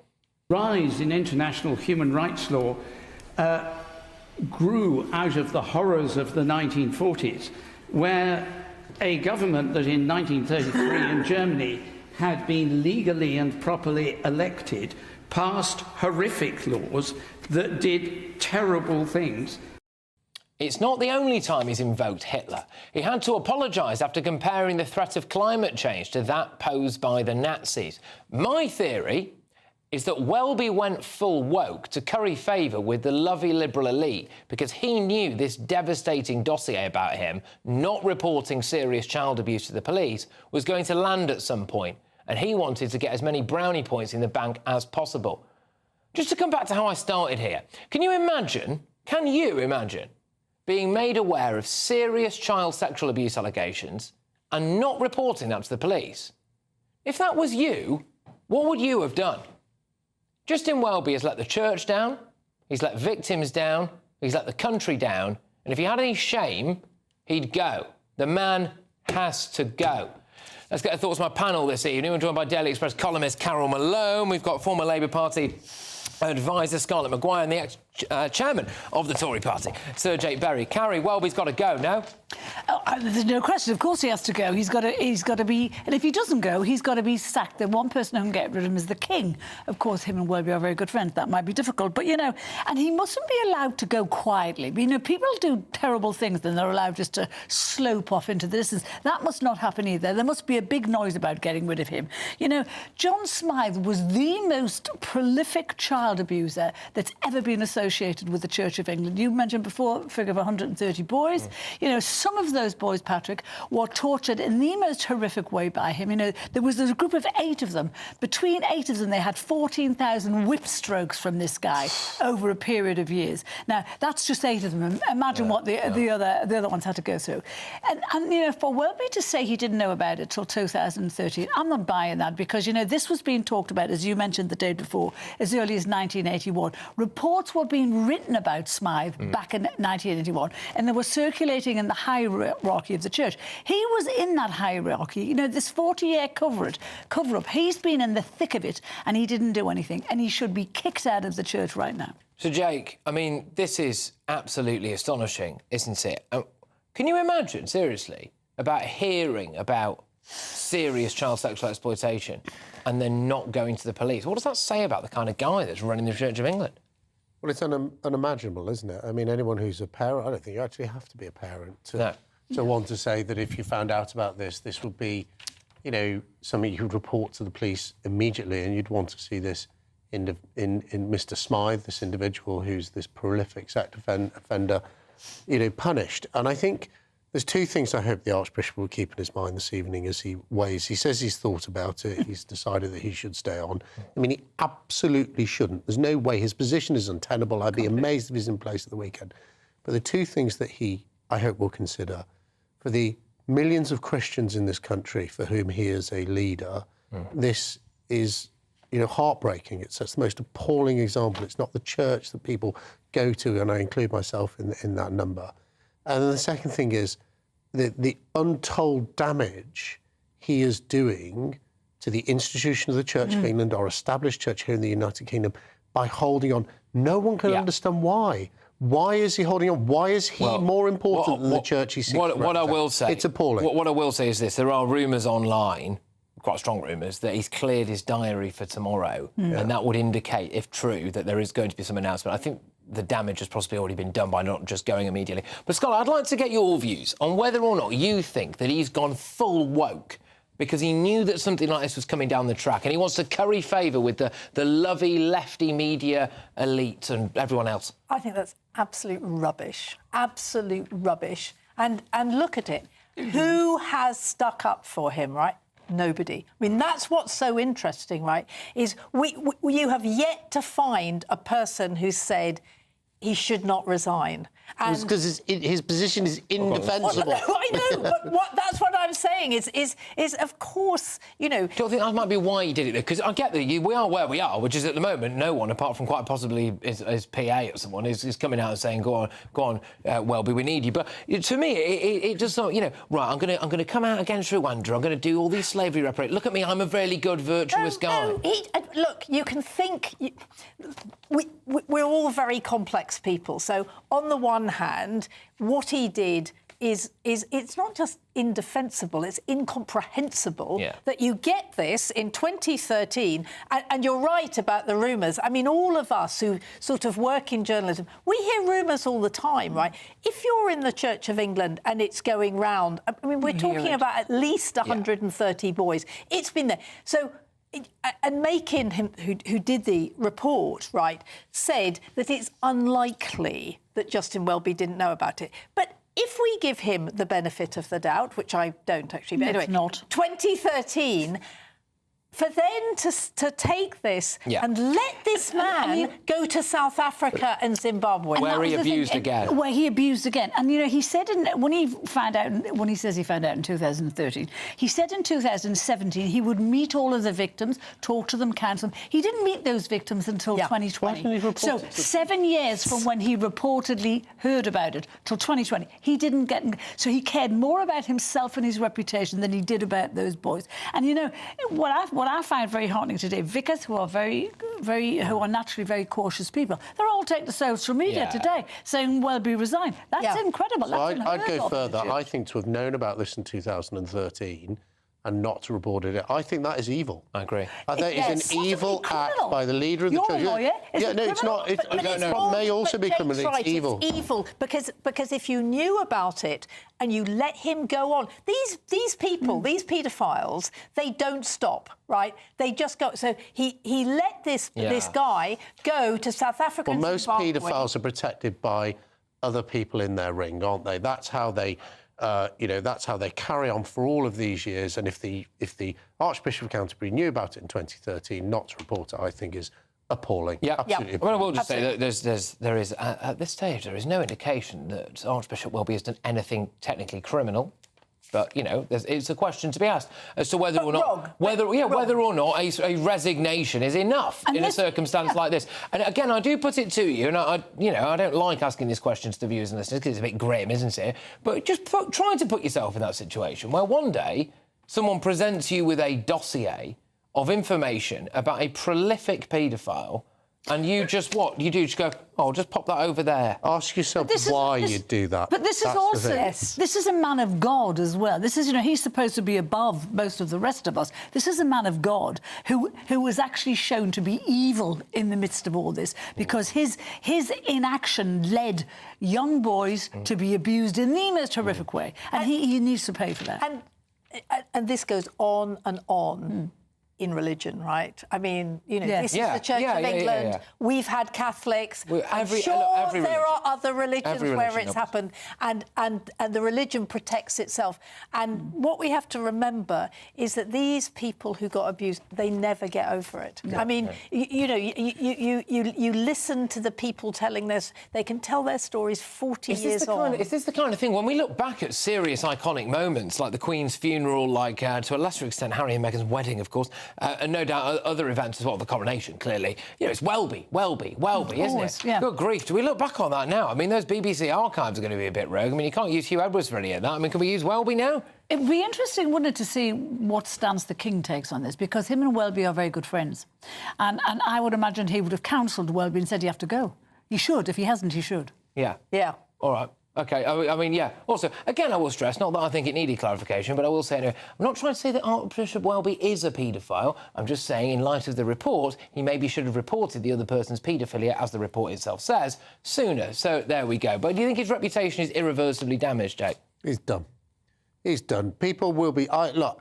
Rise in international human rights law grew out of the horrors of the 1940s, where a government that in 1933 in Germany had been legally and properly elected passed horrific laws that did terrible things. It's not the only time he's invoked Hitler. He had to apologise after comparing the threat of climate change to that posed by the Nazis. My theory is that Welby went full woke to curry favour with the lovey Liberal elite because he knew this devastating dossier about him, not reporting serious child abuse to the police, was going to land at some point, and he wanted to get as many brownie points in the bank as possible. Just to come back to how I started here, can you imagine being made aware of serious child sexual abuse allegations and not reporting that to the police? If that was you, what would you have done? Justin Welby has let the church down, he's let victims down, he's let the country down, and if he had any shame, he'd go. The man has to go. Let's get the thoughts of my panel this evening. We're joined by Daily Express columnist Carol Malone. We've got former Labour Party advisor Scarlett Maguire and the ex-chairman of the Tory party, Sir Jake Berry. Carrie, Welby's got to go, no? There's no question. Of course he has to go. He's got to be... And if he doesn't go, he's got to be sacked. The one person who can get rid of him is the king. Of course, him and Welby are very good friends. That might be difficult. But, you know, and he mustn't be allowed to go quietly. You know, people do terrible things and they're allowed just to slope off into the distance. That must not happen either. There must be a big noise about getting rid of him. You know, John Smythe was the most prolific child abuser that's ever been associated with the Church of England. You mentioned before a figure of 130 boys. You know, some of those boys, Patrick, were tortured in the most horrific way by him. You know, there was a group of 8 of them. Between 8 of them, they had 14,000 whip strokes from this guy over a period of years. Now, that's just 8 of them. Imagine what the other ones had to go through. And, you know, for Welby to say he didn't know about it till 2013, I'm not buying that because, you know, this was being talked about, as you mentioned the day before, as early as 1981. Reports were being written about Smythe back in 1981, and they were circulating in the hierarchy of the church. He was in that hierarchy. You know, this 40-year cover-up, he's been in the thick of it, and he didn't do anything, and he should be kicked out of the church right now. So, Jake, I mean, this is absolutely astonishing, isn't it? Can you imagine, seriously, about hearing about serious child sexual exploitation and then not going to the police? What does that say about the kind of guy that's running the Church of England? Well, it's unimaginable, isn't it? I mean, anyone who's a parent, I don't think you actually have to be a parent to want to say that if you found out about this, this would be, you know, something you would report to the police immediately, and you'd want to see this in Mr. Smythe, this individual who's this prolific sex offender, you know, punished. And I think there's two things I hope the Archbishop will keep in his mind this evening as he weighs. He says he's thought about it. He's decided that he should stay on. I mean, he absolutely shouldn't. There's no way. His position is untenable. I'd be amazed if he's in place at the weekend. But the two things that I hope, will consider, for the millions of Christians in this country for whom he is a leader, this is, you know, heartbreaking. It's the most appalling example. It's not the church that people go to, and I include myself in that number. And then the second thing is the untold damage he is doing to the institution of the Church of England, our established church here in the United Kingdom, by holding on. No one can understand why. Why is he holding on? Why is he more important than the church he seeks to represent? What I will say... It's appalling. What I will say is this. There are rumours online, quite strong rumours, that he's cleared his diary for tomorrow, and that would indicate, if true, that there is going to be some announcement. I think the damage has possibly already been done by not just going immediately. But, Scott, I'd like to get your views on whether or not you think that he's gone full woke because he knew that something like this was coming down the track and he wants to curry favour with the lovey, lefty media elite and everyone else. I think that's absolute rubbish. Absolute rubbish. And look at it. Who has stuck up for him, right? Nobody. I mean, that's what's so interesting, right, is you have yet to find a person who said he should not resign. And because his position is indefensible. I know, but that's what I'm saying is of course, you know... Do you think that might be why he did it? Because I get that we are where we are, which is at the moment no one, apart from quite possibly his PA or someone, is coming out and saying, go on, Welby, we need you. But to me, it just not, you know, right, I'm going to come out against Rwanda, I'm going to do all these slavery reparations. Look at me, I'm a really good, virtuous guy. No, look, you can think... We're all very complex people. So, on the one hand, what he did is it's not just indefensible, it's incomprehensible that you get this in 2013. And you're right about the rumours. I mean, all of us who sort of work in journalism, we hear rumours all the time, right? If you're in the Church of England and it's going round, I mean, we're talking about at least 130 boys. It's been there. So... And Makin, who did the report, right, said that it's unlikely that Justin Welby didn't know about it. But if we give him the benefit of the doubt, which I don't actually, but anyway, not 2013. For them to take this and let this man go to South Africa and Zimbabwe. Where he abused again. Where he abused again. And, you know, he said when he says he found out in 2013, he said in 2017 he would meet all of the victims, talk to them, counsel them. He didn't meet those victims until 2020. So 7 years from when he reportedly heard about it till 2020. He didn't get... So he cared more about himself and his reputation than he did about those boys. And, you know, what I find very heartening today, vicars who are who are naturally very cautious people, they're all taking to social media today saying Welby resign. That's incredible. So I'd go further. I think to have known about this in 2013 and not to report it, I think that is evil. I agree. I think it's an evil act by the leader of the church. Lawyer, it's not. It may also be criminal. Right, it's evil. It's evil because if you knew about it and you let him go on, these people, these paedophiles, they don't stop, right? They just go. So he let this guy go to South Africa. Well, most paedophiles are protected by other people in their ring, aren't they? That's how they. That's how they carry on for all of these years. And if the Archbishop of Canterbury knew about it in 2013, not to report it, I think is appalling. Absolutely appalling. Well, I will just say that there is at this stage there is no indication that Archbishop Welby has done anything technically criminal. But, you know, it's a question to be asked as to whether or not whether or not a resignation is enough in a circumstance like this. And again, I do put it to you, and I don't like asking these questions to viewers and listeners because it's a bit grim, isn't it? But just try to put yourself in that situation where one day someone presents you with a dossier of information about a prolific paedophile And you just what? You do just go, oh, just pop that over there. Ask yourself why you do that. But this is also, this is a man of God as well. This is, he's supposed to be above most of the rest of us. This is a man of God who was actually shown to be evil in the midst of all this, because his inaction led young boys to be abused in the most horrific way. And he needs to pay for that. And this goes on and on. In religion, right? I mean, this is the Church of England. Yeah. We've had Catholics. Every there religion. are other religions where it's no. happened, and the religion protects itself. And what we have to remember is that these people who got abused, they never get over it. I mean, you listen to the people telling this. They can tell their stories 40 years on. Is this the kind of thing, when we look back at serious iconic moments, like the Queen's funeral, like, to a lesser extent, Harry and Meghan's wedding, of course, and no doubt other events as well, the coronation, clearly. It's Welby, isn't it? Yeah. Good grief. Do we look back on that now? I mean, those BBC archives are going to be a bit rogue. I mean, you can't use Hugh Edwards for any of that. I mean, can we use Welby now? It'd be interesting, wouldn't it, to see what stance the King takes on this, because him and Welby are very good friends. And I would imagine he would have counselled Welby and said, you have to go. He should. If he hasn't, he should. Yeah. Yeah. All right. OK, I mean, yeah. Also, again, I will stress, not that I think it needed clarification, but I will say, I'm not trying to say that Archbishop Welby is a paedophile. I'm just saying, in light of the report, he maybe should have reported the other person's paedophilia, as the report itself says, sooner. So there we go. But do you think his reputation is irreversibly damaged, Jake? He's done. He's done. People will be... look,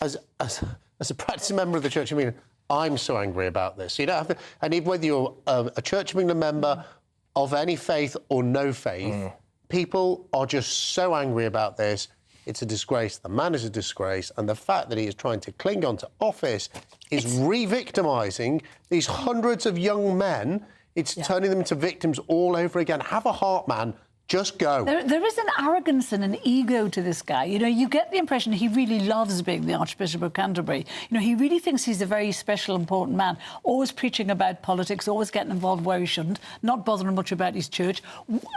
as a practicing member of the Church of England, I'm so angry about this. You don't have to... And even whether you're a Church of England member of any faith or no faith... People are just so angry about this. It's a disgrace. The man is a disgrace. And the fact that he is trying to cling on to office is re-victimising these hundreds of young men. It's turning them into victims all over again. Have a heart, man. Just go. There is an arrogance and an ego to this guy. You get the impression he really loves being the Archbishop of Canterbury. He really thinks he's a very special, important man, always preaching about politics, always getting involved where he shouldn't, not bothering much about his church.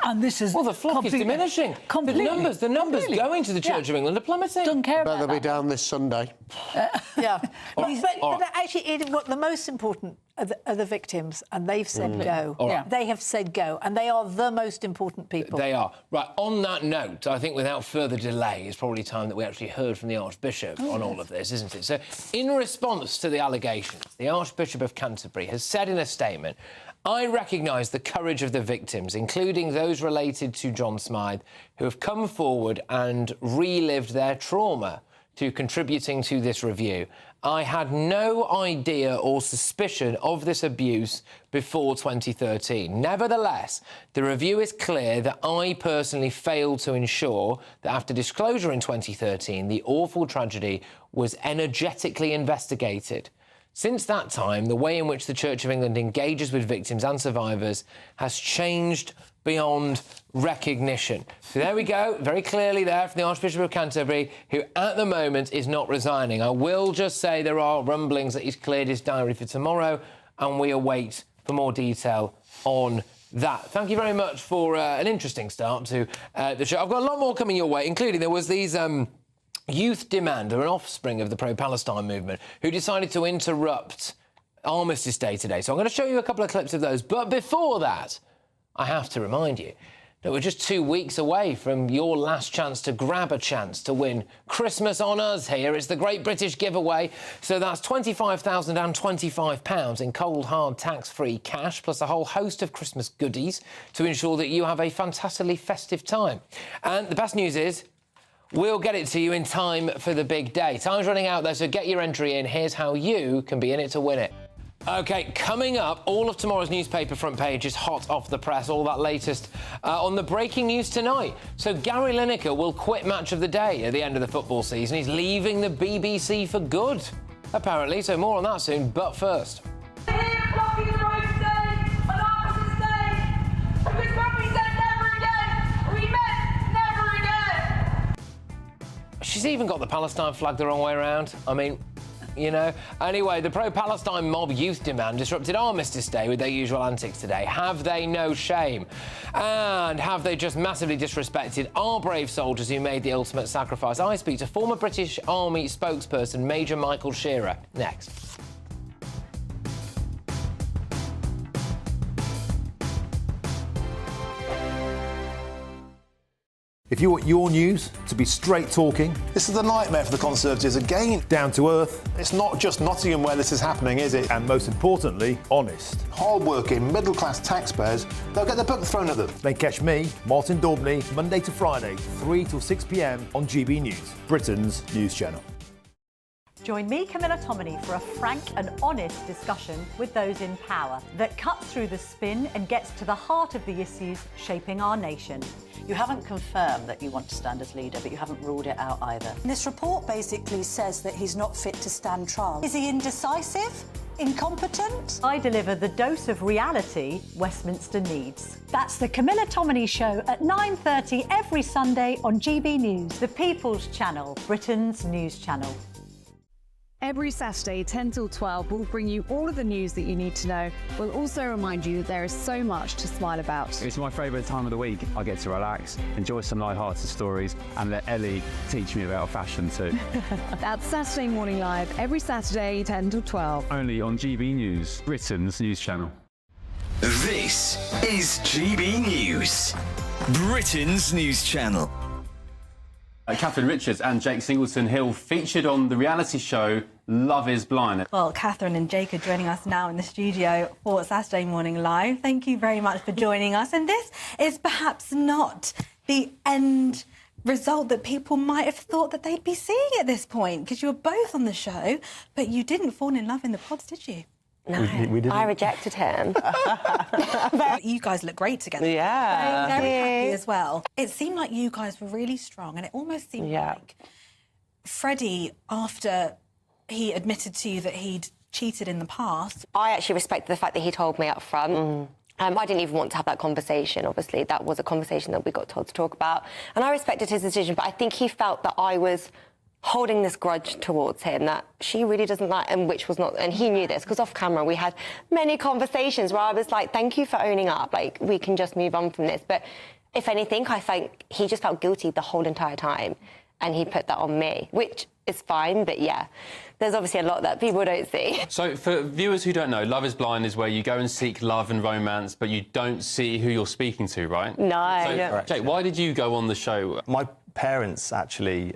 And this is... Well, the flock is diminishing. Completely. The numbers going to the Church of England are plummeting. Don't care about that. They'll be down this Sunday. But actually, what the most important are the victims, and they've said go. Right. They have said go, and they are the most important people. They are. Right, on that note, I think without further delay, it's probably time that we actually heard from the Archbishop on all of this, isn't it? So, in response to the allegations, the Archbishop of Canterbury has said in a statement, I recognise the courage of the victims, including those related to John Smythe, who have come forward and relived their trauma to contributing to this review. I had no idea or suspicion of this abuse before 2013. Nevertheless, the review is clear that I personally failed to ensure that after disclosure in 2013, the awful tragedy was energetically investigated. Since that time, the way in which the Church of England engages with victims and survivors has changed beyond recognition. So there we go, very clearly there from the Archbishop of Canterbury, who at the moment is not resigning. I will just say there are rumblings that he's cleared his diary for tomorrow, and we await for more detail on that. Thank you very much for an interesting start to the show. I've got a lot more coming your way, including there was these... Youth Demand are an offspring of the pro-Palestine movement who decided to interrupt Armistice Day today. So I'm going to show you a couple of clips of those. But before that, I have to remind you that we're just 2 weeks away from your last chance to grab a chance to win Christmas on us here. It's the Great British Giveaway. So that's £25,025 in cold, hard, tax-free cash, plus a whole host of Christmas goodies to ensure that you have a fantastically festive time. And the best news is... we'll get it to you in time for the big day. Time's running out, though, so get your entry in. Here's how you can be in it to win it. OK, coming up, all of tomorrow's newspaper front page is hot off the press, all that latest on the breaking news tonight. So Gary Lineker will quit Match of the Day at the end of the football season. He's leaving the BBC for good, apparently. So more on that soon, but first... She's even got the Palestine flag the wrong way around. I mean, Anyway, the pro-Palestine mob Youth Demand disrupted Armistice Day with their usual antics today. Have they no shame? And have they just massively disrespected our brave soldiers who made the ultimate sacrifice? I speak to former British Army spokesperson Major Michael Shearer next. If you want your news to be straight talking... This is a nightmare for the Conservatives again. Down to earth. It's not just Nottingham where this is happening, is it? And most importantly, honest. Hard-working, middle-class taxpayers, they'll get the book thrown at them. Then catch me, Martin Daubney, Monday to Friday, 3 till 6 p.m. on GB News, Britain's news channel. Join me, Camilla Tominey, for a frank and honest discussion with those in power that cuts through the spin and gets to the heart of the issues shaping our nation. You haven't confirmed that you want to stand as leader, but you haven't ruled it out either. This report basically says that he's not fit to stand trial. Is he indecisive? Incompetent? I deliver the dose of reality Westminster needs. That's the Camilla Tominey Show at 9:30 every Sunday on GB News, the People's Channel, Britain's news channel. Every Saturday, 10 till 12, we'll bring you all of the news that you need to know. We'll also remind you that there is so much to smile about. It's my favourite time of the week. I get to relax, enjoy some light-hearted stories, and let Ellie teach me about fashion too. That's Saturday Morning Live, every Saturday, 10 till 12. Only on GB News, Britain's news channel. This is GB News, Britain's news channel. Catherine Richards and Jake Singleton-Hill featured on the reality show Love is Blind. Well, Catherine and Jake are joining us now in the studio for Saturday Morning Live. Thank you very much for joining us. And this is perhaps not the end result that people might have thought that they'd be seeing at this point, because you were both on the show, but you didn't fall in love in the pods, did you? No, we didn't. I rejected him. You guys look great together. Yeah. Very, very happy as well. It seemed like you guys were really strong, and it almost seemed like Freddie, after he admitted to you that he'd cheated in the past. I actually respected the fact that he told me up front. I didn't even want to have that conversation, obviously. That was a conversation that we got told to talk about. And I respected his decision, but I think he felt that I was holding this grudge towards him that she really doesn't like, and which was not, and he knew this, because off camera we had many conversations where I was like, thank you for owning up, like, we can just move on from this. But if anything, I think he just felt guilty the whole entire time, and he put that on me, which is fine, but yeah, there's obviously a lot that people don't see. So for viewers who don't know, Love is Blind is where you go and seek love and romance, but you don't see who you're speaking to, right? No. So, Jake, why did you go on the show? My parents actually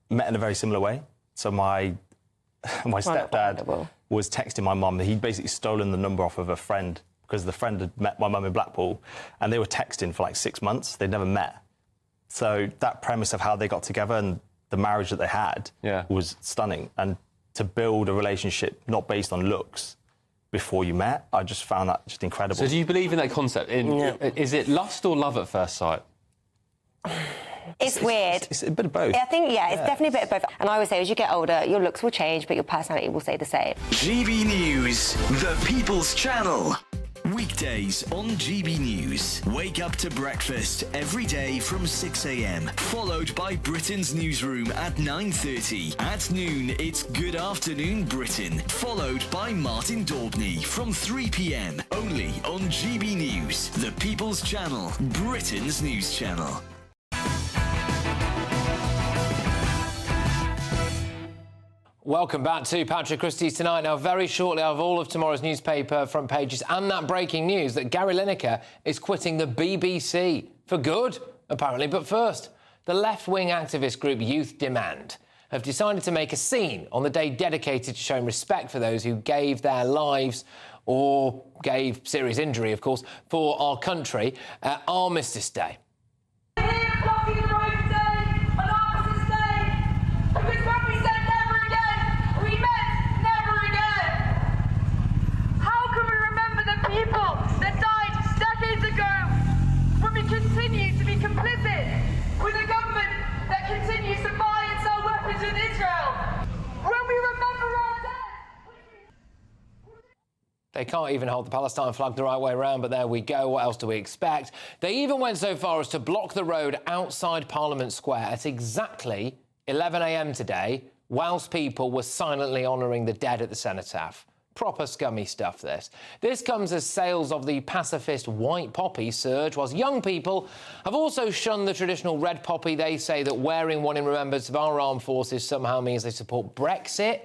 met in a very similar way. So my stepdad was texting my mum. He'd basically stolen the number off of a friend because the friend had met my mum in Blackpool, and they were texting for like 6 months. They'd never met. So that premise of how they got together and the marriage that they had was stunning. And to build a relationship not based on looks before you met, I just found that just incredible. So do you believe in that concept? Is it lust or love at first sight? It's weird. It's a bit of both. I think, it's definitely a bit of both. And I always say, as you get older, your looks will change, but your personality will stay the same. GB News, the People's Channel. Weekdays on GB News. Wake up to breakfast every day from 6 a.m. Followed by Britain's newsroom at 9:30. At noon, it's Good Afternoon Britain. Followed by Martin Daubney from 3 p.m. Only on GB News, the People's Channel, Britain's news channel. Welcome back to Patrick Christys Tonight. Now, very shortly, I have all of tomorrow's newspaper front pages and that breaking news that Gary Lineker is quitting the BBC for good, apparently. But first, the left-wing activist group Youth Demand have decided to make a scene on the day dedicated to showing respect for those who gave their lives or gave serious injury, of course, for our country, Armistice Day. People that died decades ago when we continue to be complicit with a government that continues to buy and sell weapons with Israel. When we remember our dead. They can't even hold the Palestine flag the right way around, but there we go. What else do we expect? They even went so far as to block the road outside Parliament Square at exactly 11 a.m. today, whilst people were silently honouring the dead at the cenotaph. Proper scummy stuff, this. This comes as sales of the pacifist white poppy surge, whilst young people have also shunned the traditional red poppy. They say that wearing one in remembrance of our armed forces somehow means they support Brexit.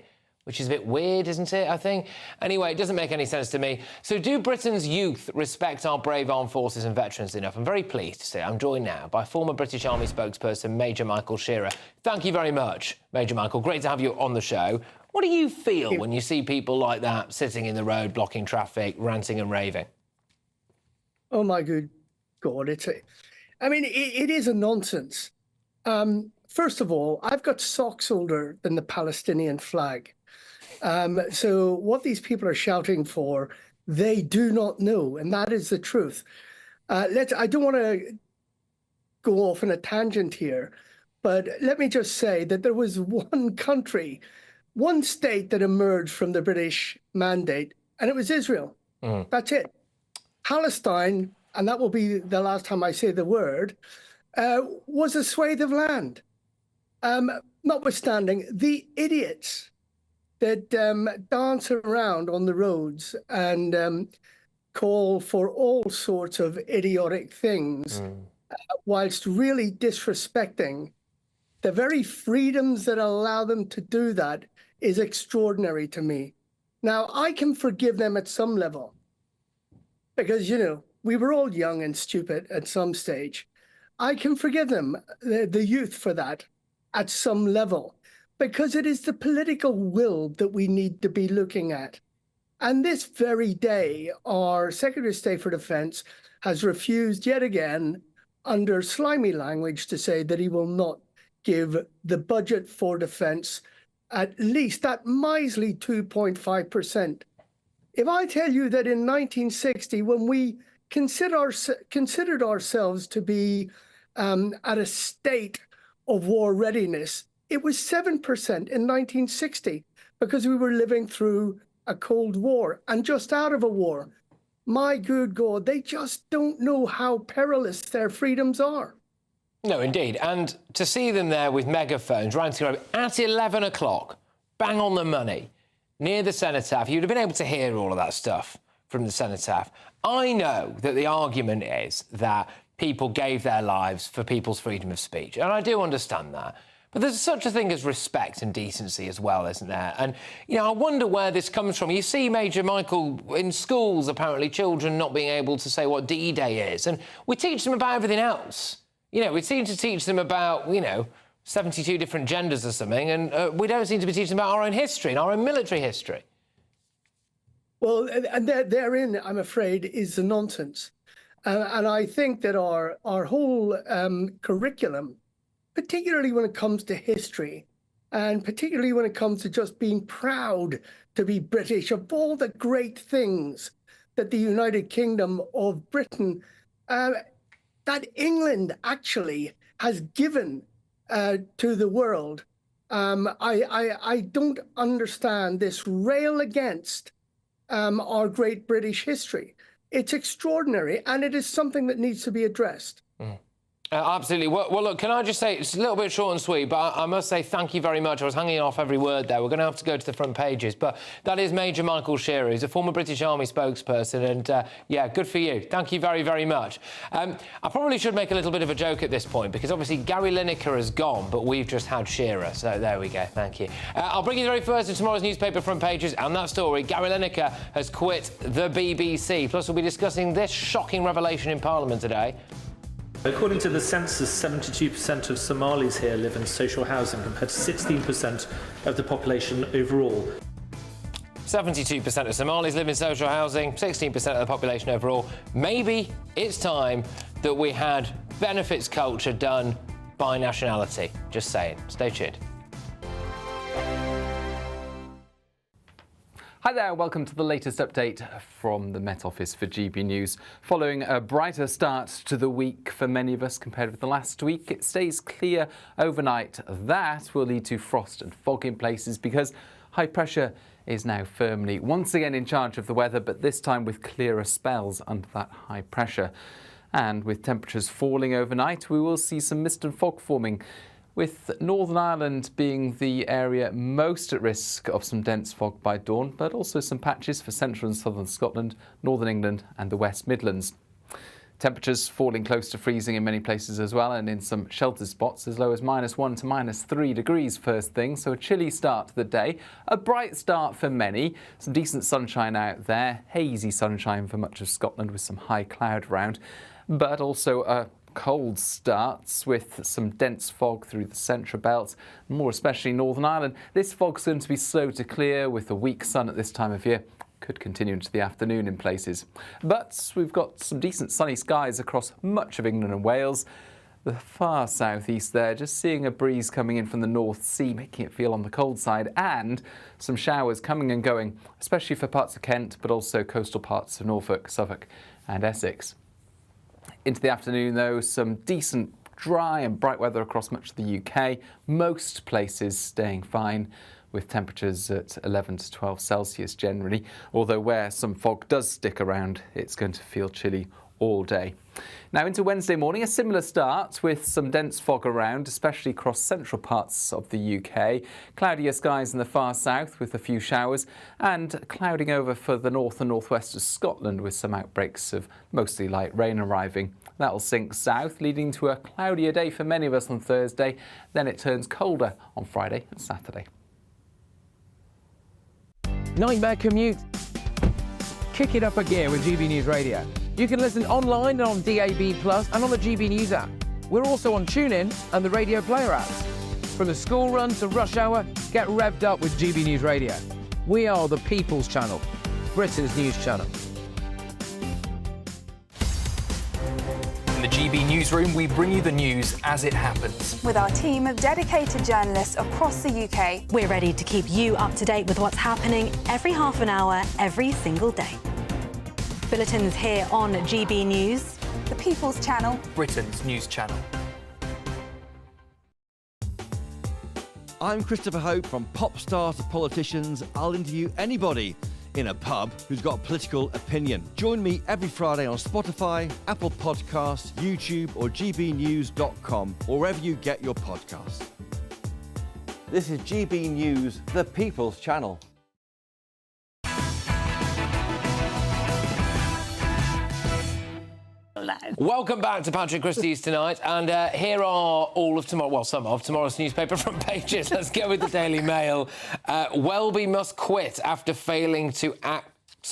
which is a bit weird, isn't it, I think? Anyway, it doesn't make any sense to me. So do Britain's youth respect our brave armed forces and veterans enough? I'm very pleased to say I'm joined now by former British Army spokesperson Major Michael Shearer. Thank you very much, Major Michael. Great to have you on the show. What do you feel when you see people like that sitting in the road, blocking traffic, ranting and raving? Oh, my good God. It is a nonsense. First of all, I've got socks older than the Palestinian flag. So what these people are shouting for, they do not know, and that is the truth. I don't want to go off on a tangent here, but let me just say that there was one country, one state that emerged from the British mandate, and it was Israel. That's it. Palestine, and that will be the last time I say the word, was a swathe of land. Notwithstanding the idiots that dance around on the roads and call for all sorts of idiotic things, whilst really disrespecting the very freedoms that allow them to do that is extraordinary to me. Now, I can forgive them at some level because, you know, we were all young and stupid at some stage. I can forgive them, the youth, for that at some level, because it is the political will that we need to be looking at. And this very day, our Secretary of State for Defence has refused yet again, under slimy language, to say that he will not give the budget for defence at least that measly 2.5%. If I tell you that in 1960, when we considered ourselves to be at a state of war readiness, it was 7% in 1960 because we were living through a Cold War and just out of a war. My good God, they just don't know how perilous their freedoms are. No, indeed. And to see them there with megaphones ranting around at 11 o'clock, bang on the money, near the cenotaph, you'd have been able to hear all of that stuff from the cenotaph. I know that the argument is that people gave their lives for people's freedom of speech, and I do understand that. But there's such a thing as respect and decency as well, isn't there? And, you know, I wonder where this comes from. You see, Major Michael, in schools, apparently, children not being able to say what D-Day is, and we teach them about everything else. You know, we seem to teach them about, you know, 72 different genders or something, and we don't seem to be teaching them about our own history and our own military history. Well, and therein, I'm afraid, is the nonsense. And I think that our whole curriculum, particularly when it comes to history, and particularly when it comes to just being proud to be British, of all the great things that the United Kingdom of Britain, that England actually has given to the world, I don't understand this rail against our great British history. It's extraordinary, and it is something that needs to be addressed. Absolutely. Well, look, can I just say, it's a little bit short and sweet, but I must say thank you very much. I was hanging off every word there. We're going to have to go to the front pages. But that is Major Michael Shearer. He's a former British Army spokesperson. And, yeah, good for you. Thank you very, very much. I probably should make a little bit of a joke at this point, because obviously Gary Lineker has gone, but we've just had Shearer. So there we go. Thank you. I'll bring you the very first of tomorrow's newspaper front pages and that story. Gary Lineker has quit the BBC. Plus, we'll be discussing this shocking revelation in Parliament today. According to the census, 72% of Somalis here live in social housing compared to 16% of the population overall. 72% of Somalis live in social housing, 16% of the population overall. Maybe it's time that we had benefits culture done by nationality. Just saying. Stay tuned. Hi there, welcome to the latest update from the Met Office for GB News. Following a brighter start to the week for many of us compared with the last week, it stays clear overnight. That will lead to frost and fog in places because high pressure is now firmly once again in charge of the weather, but this time with clearer spells under that high pressure. And with temperatures falling overnight, we will see some mist and fog forming, with Northern Ireland being the area most at risk of some dense fog by dawn, but also some patches for central and southern Scotland, northern England and the West Midlands. Temperatures falling close to freezing in many places as well, and in some sheltered spots as low as -1 to -3 degrees first thing, so a chilly start to the day. A bright start for many, some decent sunshine out there, hazy sunshine for much of Scotland with some high cloud around, but also a cold starts with some dense fog through the central belt, more especially Northern Ireland. This fog's going to be slow to clear with a weak sun at this time of year. Could continue into the afternoon in places. But we've got some decent sunny skies across much of England and Wales. The far southeast there, just seeing a breeze coming in from the North Sea, making it feel on the cold side, and some showers coming and going, especially for parts of Kent, but also coastal parts of Norfolk, Suffolk and Essex. Into the afternoon, though, some decent dry and bright weather across much of the UK. Most places staying fine, with temperatures at 11 to 12 Celsius generally, although where some fog does stick around, it's going to feel chilly all day. Now into Wednesday morning, a similar start with some dense fog around, especially across central parts of the UK. Cloudier skies in the far south with a few showers, and clouding over for the north and northwest of Scotland with some outbreaks of mostly light rain arriving. That'll sink south, leading to a cloudier day for many of us on Thursday. Then it turns colder on Friday and Saturday. Nightmare commute? Kick it up a gear with GB News Radio. You can listen online and on DAB+ and on the GB News app. We're also on TuneIn and the Radio Player apps. From the school run to rush hour, get revved up with GB News Radio. We are the People's Channel, Britain's news channel. In the GB Newsroom, we bring you the news as it happens. With our team of dedicated journalists across the UK, we're ready to keep you up to date with what's happening every half an hour, every single day. Bulletins here on GB News, the People's Channel, Britain's news channel. I'm Christopher Hope. From pop stars to politicians, I'll interview anybody in a pub who's got a political opinion. Join me every Friday on Spotify, Apple Podcasts, YouTube or gbnews.com, or wherever you get your podcasts. This is GB News, the People's Channel. Welcome back to Patrick Christys tonight, and here are all of tomorrow, well, some of tomorrow's newspaper front pages. Let's go with the Daily Mail. Welby must quit after failing to act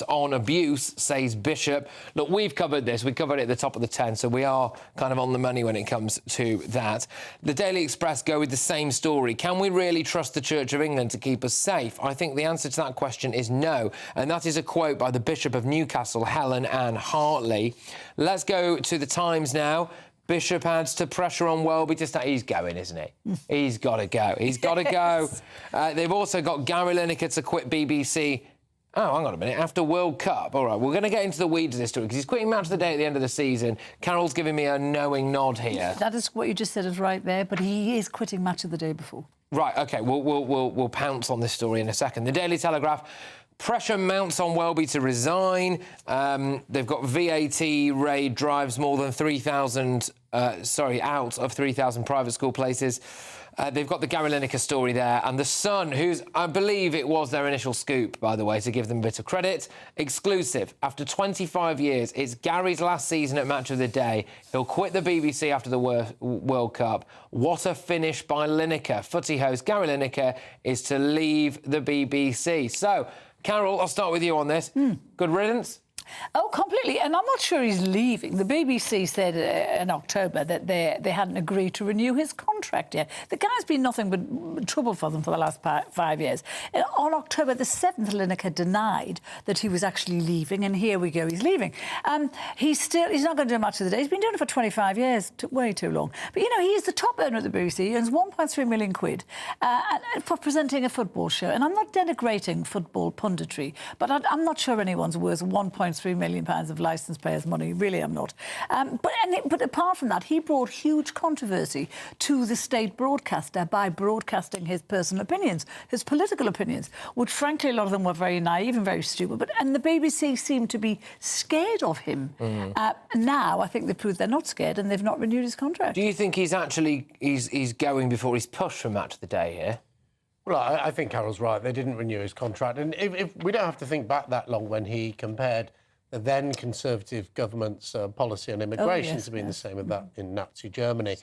on abuse, says Bishop. Look, we've covered this. We covered it at the top of the 10, so we are kind of on the money when it comes to that. The Daily Express go with the same story. Can we really trust the Church of England to keep us safe? I think the answer to that question is no, and that is a quote by the Bishop of Newcastle, Helen Ann Hartley. Let's go to the Times now. Bishop adds to pressure on Welby to stay. He's going, isn't he? He's got to go. He's got to go. They've also got Gary Lineker to quit BBC. Oh, hang on a minute. After World Cup. All right, we're going to get into the weeds of this story because he's quitting Match of the Day at the end of the season. Carol's giving me a knowing nod here. That is what you just said is right there, but he is quitting Match of the Day before. Right, OK, we'll pounce on this story in a second. The Daily Telegraph. Pressure mounts on Welby to resign. They've got VAT raid drives more than 3,000, out of 3,000 private school places. They've got the Gary Lineker story there, and The Sun, who's, I believe it was their initial scoop, by the way, to give them a bit of credit. Exclusive. After 25 years, it's Gary's last season at Match of the Day. He'll quit the BBC after the World Cup. What a finish by Lineker. Footy host Gary Lineker is to leave the BBC. So, Carol, I'll start with you on this. Good riddance? Oh, completely. And I'm not sure he's leaving. The BBC said in October that they hadn't agreed to renew his contract yet. The guy's been nothing but trouble for them for the last 5 years. On October the 7th, Lineker denied that he was actually leaving, and here we go, he's leaving. He's not going to do Match of the Day. He's been doing it for 25 years, way too long. But, you know, he is the top earner at the BBC. He earns 1.3 million quid for presenting a football show. And I'm not denigrating football punditry, but I'm not sure anyone's worth 1.3 million pounds of licence payers' money. Really, I'm not. But apart from that, he brought huge controversy to the state broadcaster by broadcasting his personal opinions, his political opinions, which, frankly, a lot of them were very naive and very stupid. And the BBC seemed to be scared of him. Now, I think they've proved they're not scared, and they've not renewed his contract. Do you think he's going before he's pushed for Match of the Day here? Well, I think Carol's right. They didn't renew his contract. And if we don't have to think back that long when he compared the then Conservative government's policy on immigration yes, to being the same as that in Nazi Germany.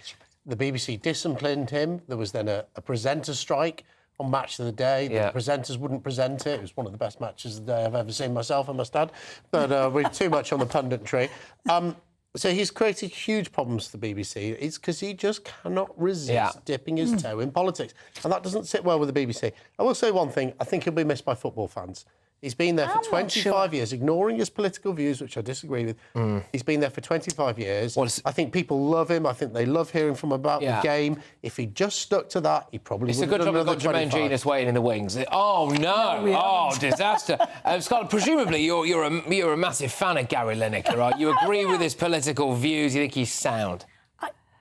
The BBC disciplined him. There was then a presenter strike on Match of the Day. The presenters wouldn't present it. It was one of the best matches of the day I've ever seen myself, I must add. But we're too much on the punditry. So he's created huge problems for the BBC. It's because he just cannot resist dipping his toe in politics. And that doesn't sit well with the BBC. I will say one thing. I think he'll be missed by football fans. He's been there for 25 years, ignoring his political views, which I disagree with. He's been there for 25 years. I think people love him. I think they love hearing from him about the game. If he just stuck to that, he probably would have done another 25. It's a good job we've got Jermaine Genius waiting in the wings. Oh, no. Disaster. Scott, presumably you're a massive fan of Gary Lineker, right? You agree with his political views. You think he's sound.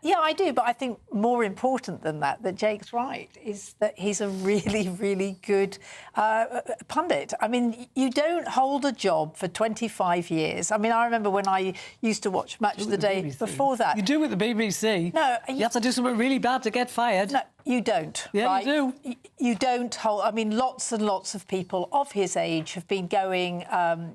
Yeah, I do, but I think more important than that Jake's right, is that he's a really, really good pundit. I mean, you don't hold a job for 25 years. I mean, I remember when I used to watch Match of the Day before that. You do with the BBC. No. You have to do something really bad to get fired. No, you don't. Yeah, right? you do. You don't hold... I mean, lots and lots of people of his age have been going,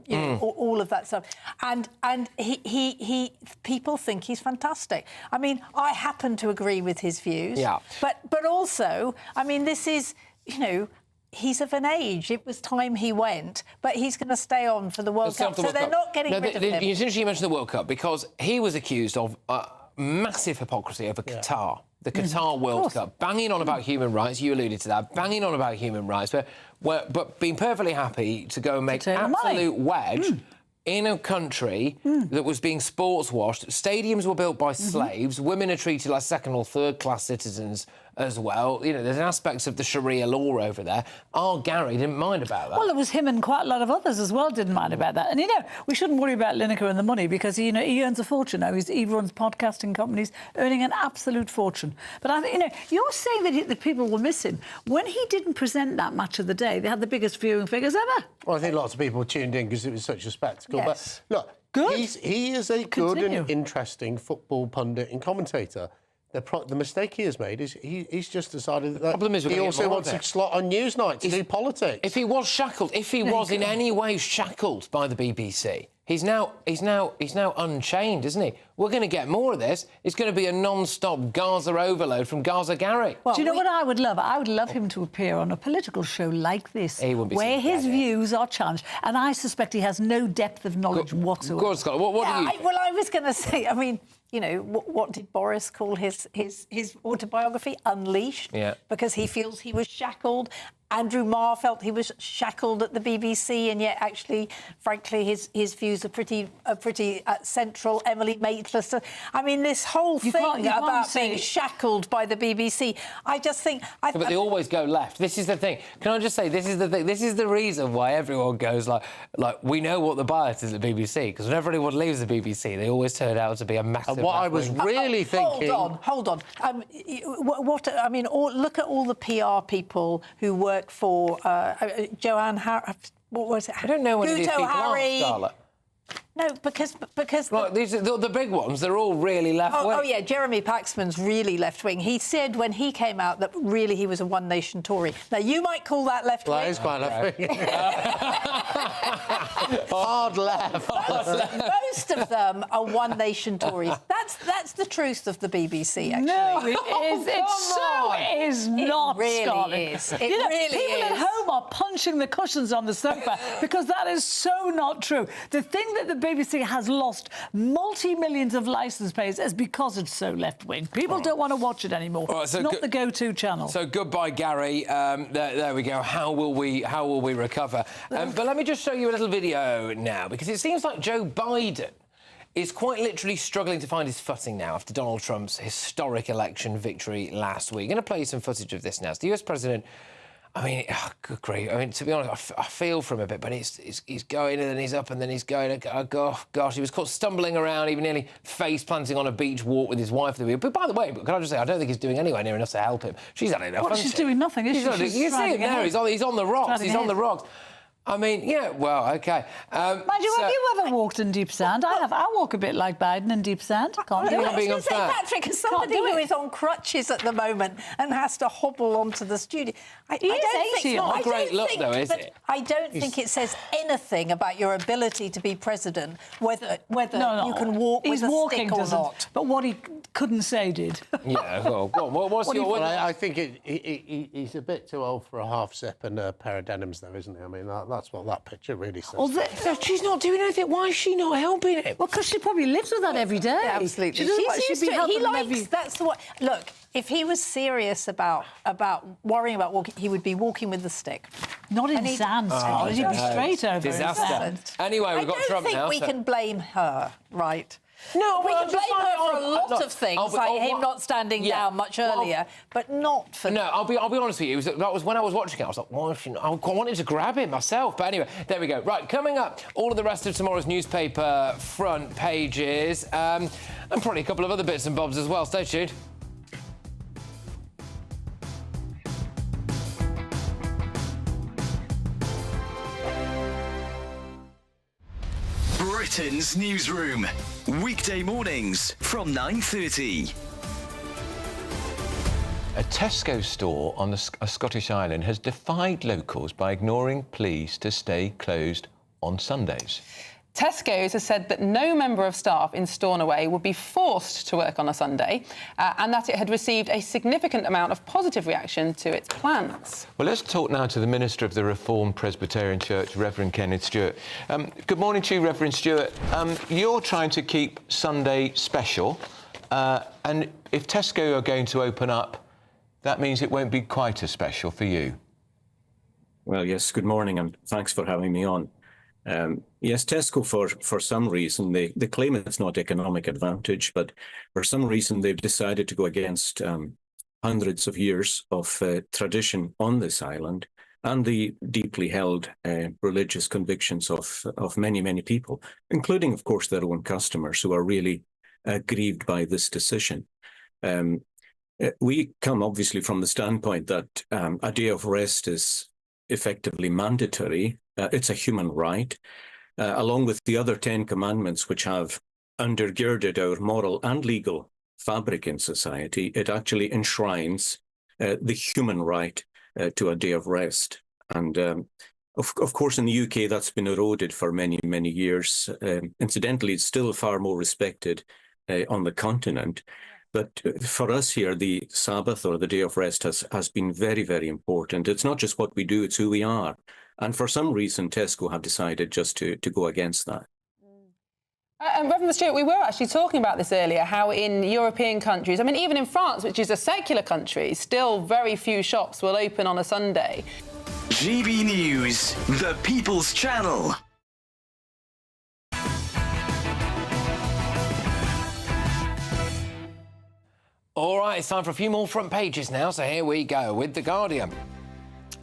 you know, all of that stuff. And he people think he's fantastic. I mean, I happen to agree with his views. Yeah. But also, I mean, this is, you know, he's of an age. It was time he went, but he's going to stay on for the World Cup. So they're not getting rid of him. It's interesting you mentioned the World Cup because he was accused of massive hypocrisy over Qatar. The Qatar World Cup, banging on about human rights. You alluded to that, banging on about human rights, but being perfectly happy to go and make absolute wedge in a country that was being sports washed. Stadiums were built by slaves. Women are treated like second or third class citizens as well. You know, there's aspects of the Sharia law over there. Gary didn't mind about that. Well, it was him and quite a lot of others as well didn't mind about that. And, you know, we shouldn't worry about Lineker and the money because, you know, he earns a fortune now. He runs podcasting companies, earning an absolute fortune. But, I think, you know, you're saying that the people will miss him. When he didn't present that Match of the Day, they had the biggest viewing figures ever. Well, I think lots of people tuned in because it was such a spectacle. Yes. But, look, he is a good and interesting football pundit and commentator. The mistake he has made is he's just decided that he also wants a slot on Newsnight to do politics. If he was shackled, if he was in any way shackled by the BBC, he's now unchained, isn't he? We're going to get more of this. It's going to be a non-stop Gaza overload from Gaza Gary. Well, do you know what I would love? I would love him to appear on a political show like this, where his views are challenged, and I suspect he has no depth of knowledge whatsoever. Go on, Scott. What do you... Well, I was going to say, I mean, you know, what did Boris call his autobiography? Unleashed. Yeah. Because he feels he was shackled. Andrew Marr felt he was shackled at the BBC, and yet, actually, frankly, his views are pretty central. Emily Maitlis. I mean, this whole thing about being shackled by the BBC, I just think... But they always go left. This is the thing. Can I just say, this is the thing. This is the reason why everyone goes like we know what the bias is at the BBC, because whenever anyone leaves the BBC, they always turn out to be a massive... And what I was really thinking... Hold on. I mean, look at all the PR people who work for Joanne Harry. What was it? I don't know what these people are, Scarlett. No, because these are the big ones. They're all really left-wing. Oh, yeah, Jeremy Paxman's really left-wing. He said when he came out that really he was a one-nation Tory. Now, you might call that left-wing. That is quite left-wing. Hard left. Most of them are one-nation Tories. That's the truth of the BBC, actually. No, it is not, Scarlett. It really is. People at home are punching the cushions on the sofa because that is so not true. The thing that the BBC has lost multi-millions of licence pays is because it's so left-wing. People don't want to watch it anymore. Right, so it's not the go-to channel. So goodbye, Gary. There we go. How will we recover? But let me just show you a little video now, because it seems like Joe Biden is quite literally struggling to find his footing now after Donald Trump's historic election victory last week. I'm going to play you some footage of this now. It's the US president. I mean, good grief. I mean, to be honest, I feel for him a bit, but he's going and then he's up and then he's going. Oh, gosh, he was caught stumbling around, even nearly face-planting on a beach walk with his wife. But by the way, can I just say, I don't think he's doing anywhere near enough to help him. She's had enough. Well, she's doing nothing, is she? You see it there. He's on the rocks. He's on the rocks. I mean, yeah, well, OK. Mind you, have you ever walked in deep sand? I have. I walk a bit like Biden in deep sand. Can't do You're it. being I was gonna say, Patrick, as somebody who is on crutches at the moment and has to hobble onto the studio, I don't think not a great look, though, is it? I don't think it says anything about your ability to be president, whether you can walk with a stick or not. But what he couldn't say did. Yeah, well, what's your... I think he's a bit too old for a half zip and a pair of denims, though, isn't he? I mean, that's what that picture really says. Well, she's not doing anything. Why is she not helping him? Well, because she probably lives with that every day. Yeah, absolutely. He likes. That's the way. Look, if he was serious about worrying about walking, he would be walking with the stick. Not in sand. He'd be straight over. Disaster. Anyway, we've got Trump now. I don't think we can blame her, right? No, we can blame her for a lot of things, like him not standing down much earlier, but not for... No, I'll be honest with you. That was when I was watching it. I was like, why is she not? I wanted to grab him myself. But anyway, there we go. Right, coming up, all of the rest of tomorrow's newspaper front pages, and probably a couple of other bits and bobs as well. Stay tuned. Britain's newsroom, weekday mornings from 9:30. A Tesco store on a Scottish island has defied locals by ignoring pleas to stay closed on Sundays. Tesco's has said that no member of staff in Stornoway would be forced to work on a Sunday and that it had received a significant amount of positive reaction to its plans. Well, let's talk now to the Minister of the Reformed Presbyterian Church, Reverend Kenneth Stewart. Good morning to you, Reverend Stewart. You're trying to keep Sunday special, and if Tesco are going to open up, that means it won't be quite as special for you. Well, yes, good morning, and thanks for having me on. Yes, Tesco, for some reason, they claim it's not economic advantage, but for some reason they've decided to go against hundreds of years of tradition on this island and the deeply held religious convictions of many, many people, including, of course, their own customers who are really grieved by this decision. We come obviously from the standpoint that a day of rest is effectively mandatory. It's a human right, along with the other 10 commandments which have undergirded our moral and legal fabric in society. It actually enshrines the human right to a day of rest. And of course, in the UK, that's been eroded for many, many years. Incidentally, it's still far more respected on the continent. But for us here, the Sabbath or the day of rest has been very, very important. It's not just what we do, it's who we are. And for some reason, Tesco have decided just to go against that. And Reverend Stewart, we were actually talking about this earlier, how in European countries, I mean, even in France, which is a secular country, still very few shops will open on a Sunday. GB News, the People's Channel. All right, it's time for a few more front pages now, so here we go with The Guardian.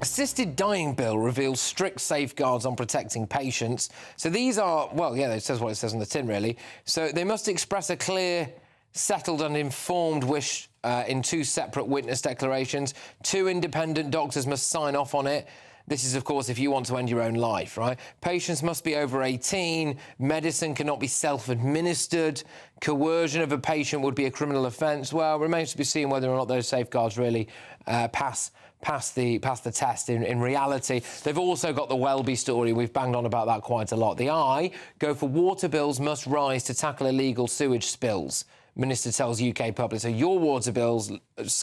Assisted dying bill reveals strict safeguards on protecting patients. So these are, well, yeah, it says what it says on the tin, really. So they must express a clear, settled and informed wish in 2 separate witness declarations. 2 independent doctors must sign off on it. This is, of course, if you want to end your own life, right? Patients must be over 18. Medicine cannot be self-administered. Coercion of a patient would be a criminal offence. Well, remains to be seen whether or not those safeguards really pass the test in reality. They've also got the Welby story. We've banged on about that quite a lot. The Eye go for water bills must rise to tackle illegal sewage spills. Minister tells UK public, so your water bills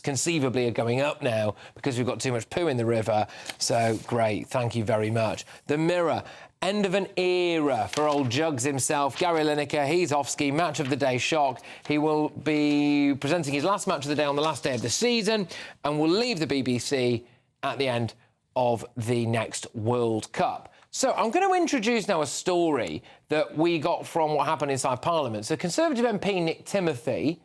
conceivably are going up now because we've got too much poo in the river. So, great, thank you very much. The Mirror, end of an era for old Jugs himself. Gary Lineker, he's off ski, match of the day shocked. He will be presenting his last match of the day on the last day of the season and will leave the BBC at the end of the next World Cup. So I'm going to introduce now a story that we got from what happened inside Parliament. So Conservative MP Nick Timothy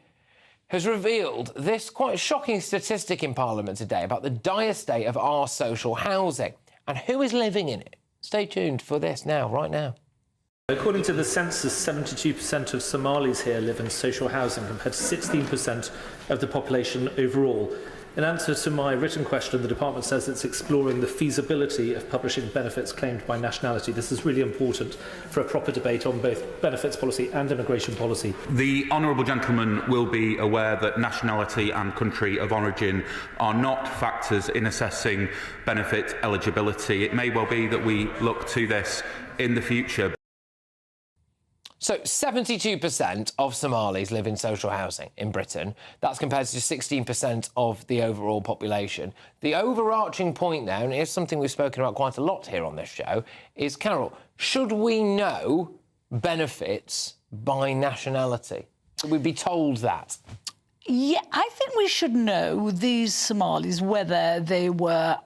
has revealed this quite shocking statistic in Parliament today about the dire state of our social housing and who is living in it. Stay tuned for this now, right now. According to the census, 72% of Somalis here live in social housing compared to 16% of the population overall. In answer to my written question, the department says it's exploring the feasibility of publishing benefits claimed by nationality. This is really important for a proper debate on both benefits policy and immigration policy. The honourable gentleman will be aware that nationality and country of origin are not factors in assessing benefit eligibility. It may well be that we look to this in the future. So 72% of Somalis live in social housing in Britain. That's compared to 16% of the overall population. The overarching point now, and it's something we've spoken about quite a lot here on this show, is, Carol, should we know benefits by nationality? Should we be told that? Yeah, I think we should know these Somalis, whether they were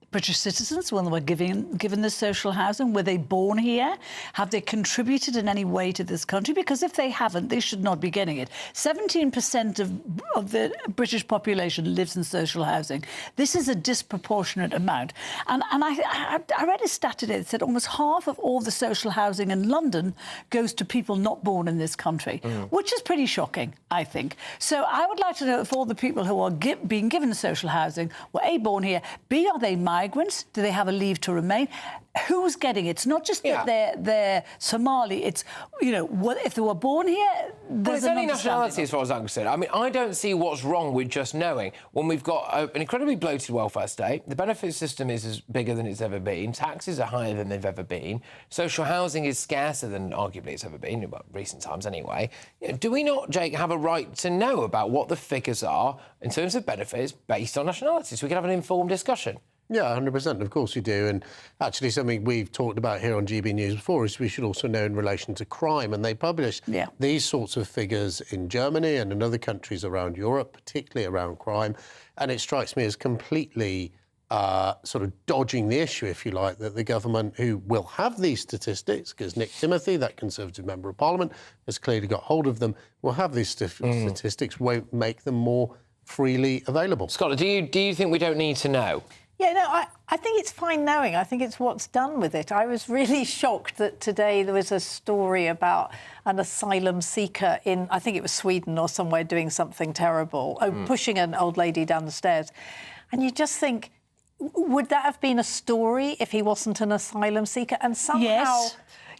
British citizens when they were given this social housing. Were they born here? Have they contributed in any way to this country? Because if they haven't, they should not be getting it. 17% of the British population lives in social housing. This is a disproportionate amount. And I read a stat today that said almost half of all the social housing in London goes to people not born in this country, which is pretty shocking, I think. So I would like to know if all the people who are being given social housing were A, born here, B, are they migrants? Do they have a leave to remain? Who's getting it? It's not just that they're Somali. It's, you know, if they were born here, there's it's only nationality as far as I'm concerned. I mean, I don't see what's wrong with just knowing when we've got an incredibly bloated welfare state, the benefit system is as bigger than it's ever been, taxes are higher than they've ever been, social housing is scarcer than arguably it's ever been, in recent times anyway. You know, do we not, Jake, have a right to know about what the figures are in terms of benefits based on nationality so we can have an informed discussion? Yeah, 100%. Of course you do. And actually something we've talked about here on GB News before is we should also know in relation to crime. And they publish these sorts of figures in Germany and in other countries around Europe, particularly around crime. And it strikes me as completely sort of dodging the issue, if you like, that the government, who will have these statistics, because Nick Timothy, that Conservative Member of Parliament, has clearly got hold of them, will have these statistics, won't make them more freely available. Scott, do you think we don't need to know? Yeah, no, I think it's fine knowing. I think it's what's done with it. I was really shocked that today there was a story about an asylum seeker in, I think it was Sweden or somewhere, doing something terrible, pushing an old lady down the stairs. And you just think, would that have been a story if he wasn't an asylum seeker? And somehow...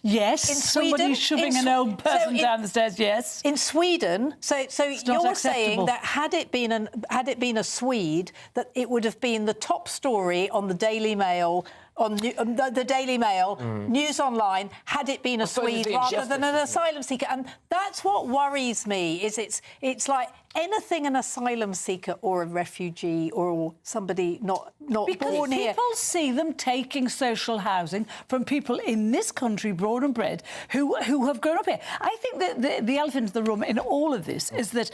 Yes, in somebody shoving an old person down the stairs. Yes, in Sweden. So you're saying that had it been a Swede, that it would have been the top story on the Daily Mail, the Daily Mail, News Online, had it been a Swede rather than an asylum seeker. And that's what worries me. Is it's like anything an asylum seeker or a refugee or somebody not born here. Because people see them taking social housing from people in this country, born and bred, who have grown up here. I think that the elephant in the room in all of this is that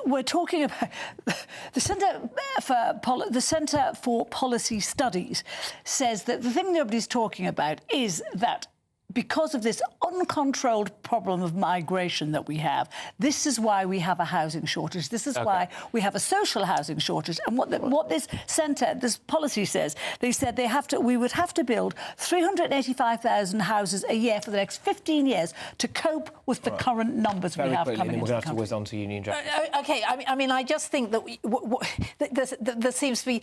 we're talking about the Centre for Policy Studies says that the thing nobody's talking about is that because of this uncontrolled problem of migration that we have, this is why we have a housing shortage. This is why we have a social housing shortage. And what this centre, this policy says, they said we would have to build 385,000 houses a year for the next 15 years to cope with the current numbers we have coming into the country. We're going to have to whiz on to Union Jack. OK, I mean, I just think that there seems to be...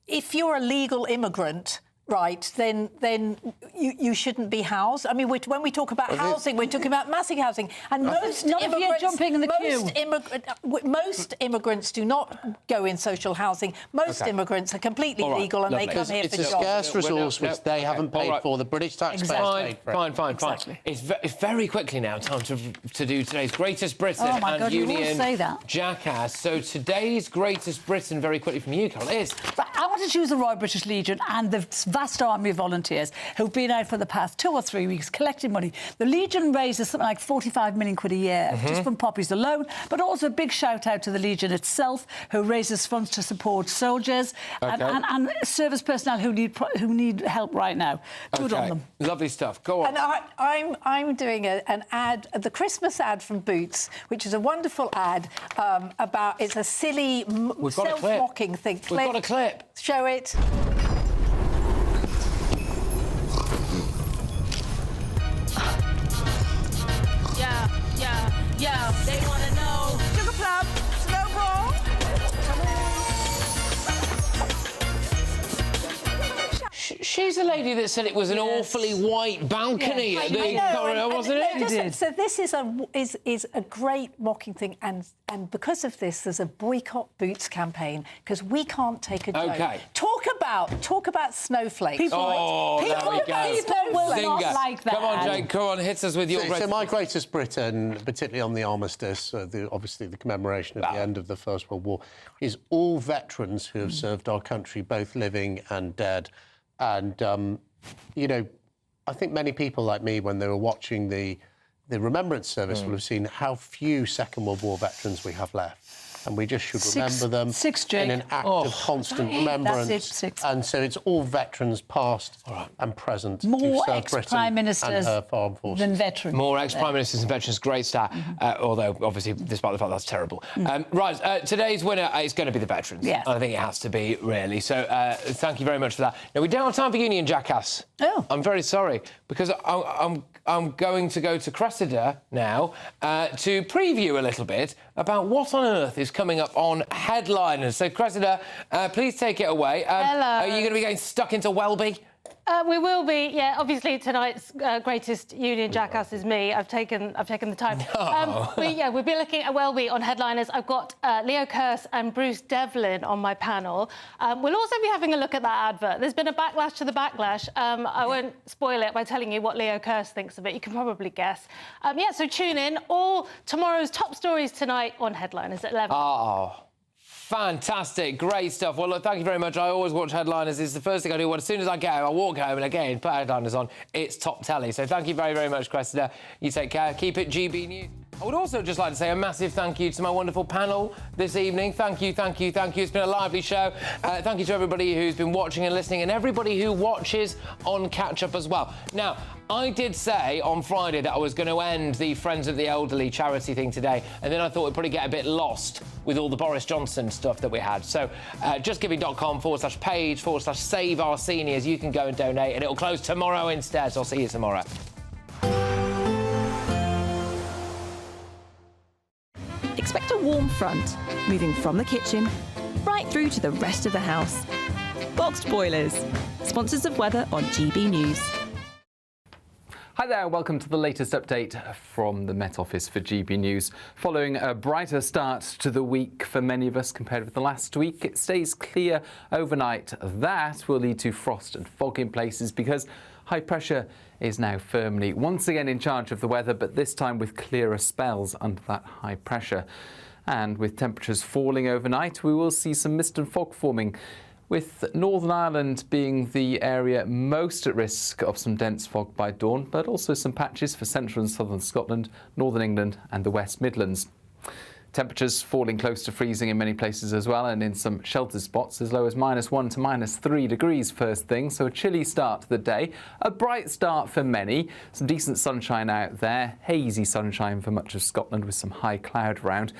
If you're a legal immigrant... Right, then you shouldn't be housed. I mean, when we talk about housing, we're talking about massive housing. And most immigrants, jumping in the queue. Most immigrants do not go in social housing. Most immigrants are completely legal and they come here for jobs. It's a scarce resource which they haven't paid for. The British taxpayers paid for it. Fine. Exactly. It's very quickly now time to do today's Greatest Britain and Union Jackass. So today's Greatest Britain, very quickly from you, Carol, is... I want to choose the Royal British Legion and the vast army of volunteers who've been out for the past 2 or 3 weeks collecting money. The Legion raises something like 45 million quid a year just from poppies alone, but also a big shout out to the Legion itself, who raises funds to support soldiers and service personnel who need help right now. Good on them. Lovely stuff. Go on. And I'm doing an ad, the Christmas ad from Boots, which is a wonderful ad about, it's a silly self-mocking thing. We've got a clip. Show it. Yeah, they wanna know. Sugar plum, slow roll. was the lady that said it was an awfully white balcony at the corridor, wasn't it? So this is a great mocking thing, and because of this, there's a boycott boots campaign because we can't take a joke. Okay. Talk about snowflakes. There we go. People will not like that. Come on, Jake. Come on, hit us with your So my greatest Britain, particularly on the armistice, obviously the commemoration of the end of the First World War, is all veterans who have served our country, both living and dead. And, you know, I think many people like me, when they were watching the Remembrance Service, will have seen how few Second World War veterans we have left. And we just should remember them in an act of constant remembrance. And so it's all veterans, past and present, more who served ex-prime ministers and her armed forces. than veterans. More ex-prime ministers and veterans, great start. Although, obviously, despite the fact that's terrible. Right, today's winner is going to be the veterans. Yeah. I think it has to be, really. So thank you very much for that. Now, we don't have time for Union Jackass. Oh. I'm very sorry, because I'm going to go to Cressida now to preview a little bit about what on earth is coming up on Headliners. So, Cressida, please take it away. Hello. Are you going to be getting stuck into Welby? We will be, yeah. Obviously, tonight's greatest Union Jackass is me. I've taken the time. We'll be looking at Welby on Headliners. I've got Leo Kearse and Bruce Devlin on my panel. We'll also be having a look at that advert. There's been a backlash to the backlash. I won't spoil it by telling you what Leo Kearse thinks of it. You can probably guess. So tune in. All tomorrow's top stories tonight on Headliners at 11. Oh. Fantastic, great stuff. Well, look, thank you very much. I always watch Headliners. It's the first thing I do. As soon as I go, I walk home and again, put Headliners on. It's top telly. So thank you very, very much, Cressida. You take care. Keep it GB News. I would also just like to say a massive thank you to my wonderful panel this evening. Thank you, thank you, thank you. It's been a lively show. Thank you to everybody who's been watching and listening and everybody who watches on Catch Up as well. Now, I did say on Friday that I was going to end the Friends of the Elderly charity thing today, and then I thought we'd probably get a bit lost with all the Boris Johnson stuff that we had. So justgiving.com/page/save our seniors. You can go and donate, and it'll close tomorrow instead. So I'll see you tomorrow. Expect a warm front, moving from the kitchen right through to the rest of the house. Boxed Boilers, sponsors of weather on GB News. Hi there, welcome to the latest update from the Met Office for GB News. Following a brighter start to the week for many of us compared with the last week, it stays clear overnight. That will lead to frost and fog in places because high pressure is now firmly once again in charge of the weather, but this time with clearer spells under that high pressure. And with temperatures falling overnight, we will see some mist and fog forming, with Northern Ireland being the area most at risk of some dense fog by dawn, but also some patches for central and southern Scotland, northern England and the West Midlands. Temperatures falling close to freezing in many places as well, and in some sheltered spots as low as -1 to -3 degrees first thing, so a chilly start to the day. A bright start for many, some decent sunshine out there, hazy sunshine for much of Scotland with some high cloud around,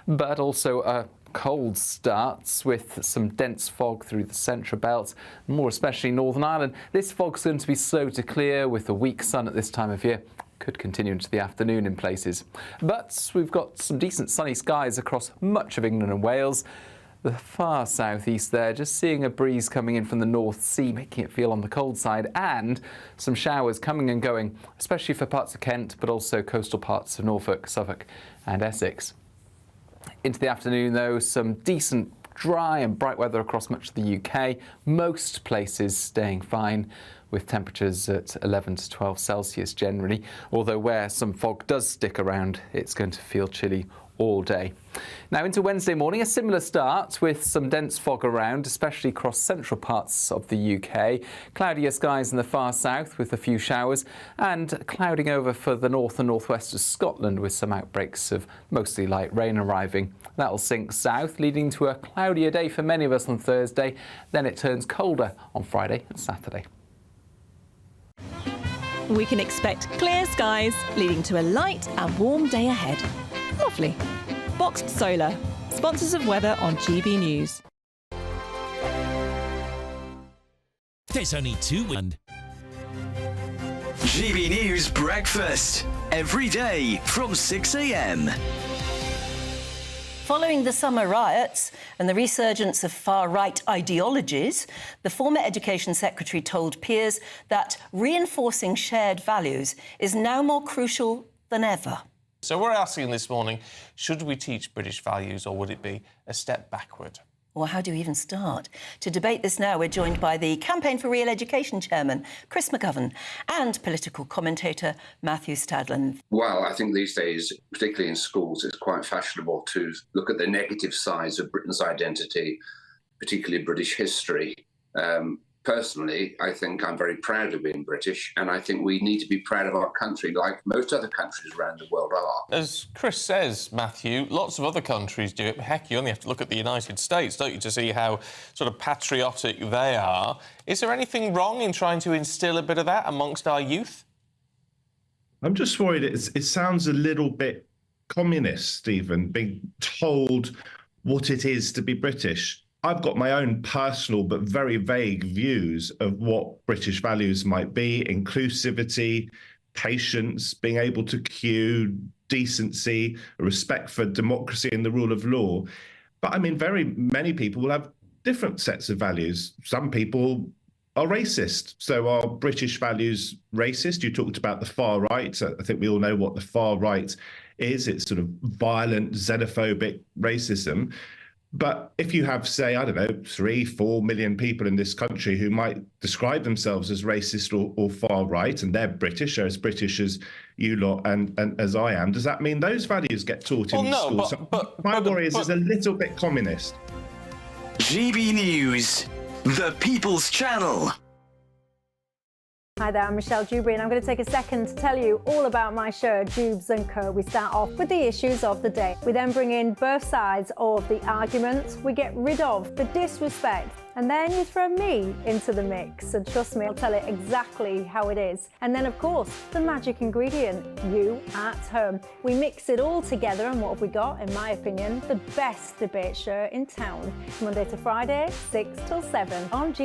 but also a cold starts with some dense fog through the central belt, more especially Northern Ireland. This fog's going to be slow to clear with a weak sun at this time of year. Could continue into the afternoon in places. But we've got some decent sunny skies across much of England and Wales. The far southeast there, just seeing a breeze coming in from the North Sea, making it feel on the cold side, and some showers coming and going, especially for parts of Kent, but also coastal parts of Norfolk, Suffolk and Essex. Into the afternoon, though, some decent dry and bright weather across much of the UK. Most places staying fine, with temperatures at 11 to 12 Celsius generally, although where some fog does stick around, it's going to feel chilly all day. Now into Wednesday morning, a similar start with some dense fog around, especially across central parts of the UK. Cloudier skies in the far south with a few showers, and clouding over for the north and northwest of Scotland with some outbreaks of mostly light rain arriving. That'll sink south, leading to a cloudier day for many of us on Thursday. Then it turns colder on Friday and Saturday. We can expect clear skies, leading to a light and warm day ahead. Lovely. Boxed Solar, sponsors of weather on GB News. There's only two and GB News Breakfast, every day from 6 a.m. Following the summer riots and the resurgence of far-right ideologies, the former Education Secretary told peers that reinforcing shared values is now more crucial than ever. So we're asking this morning, should we teach British values or would it be a step backward? Or how do you even start? To debate this now, we're joined by the Campaign for Real Education chairman, Chris McGovern, and political commentator Matthew Stadlen. Well, I think these days, particularly in schools, it's quite fashionable to look at the negative sides of Britain's identity, particularly British history. Personally, I think I'm very proud of being British, and I think we need to be proud of our country like most other countries around the world are. As Chris says, Matthew, lots of other countries do it. Heck, you only have to look at the United States, don't you, to see how sort of patriotic they are. Is there anything wrong in trying to instil a bit of that amongst our youth? I'm just worried it sounds a little bit communist, Stephen, being told what it is to be British. I've got my own personal but very vague views of what British values might be: inclusivity, patience, being able to queue, decency, respect for democracy and the rule of law. But I mean, very many people will have different sets of values. Some people are racist. So are British values racist? You talked about the far right. I think we all know what the far right is. It's sort of violent, xenophobic racism. But if you have, say, I don't know, 3-4 million people in this country who might describe themselves as racist or far right, and they're British, or as British as you lot and as I am, does that mean those values get taught in schools? My worry is it's a little bit communist. GB News, the People's Channel. Hi there, I'm Michelle Dewberry, and I'm going to take a second to tell you all about my show, Dubes & Co. We start off with the issues of the day. We then bring in both sides of the argument. We get rid of the disrespect. And then you throw me into the mix. And trust me, I'll tell it exactly how it is. And then, of course, the magic ingredient, you at home. We mix it all together, and what have we got? In my opinion, the best debate show in town. Monday to Friday, 6 till 7 on GB.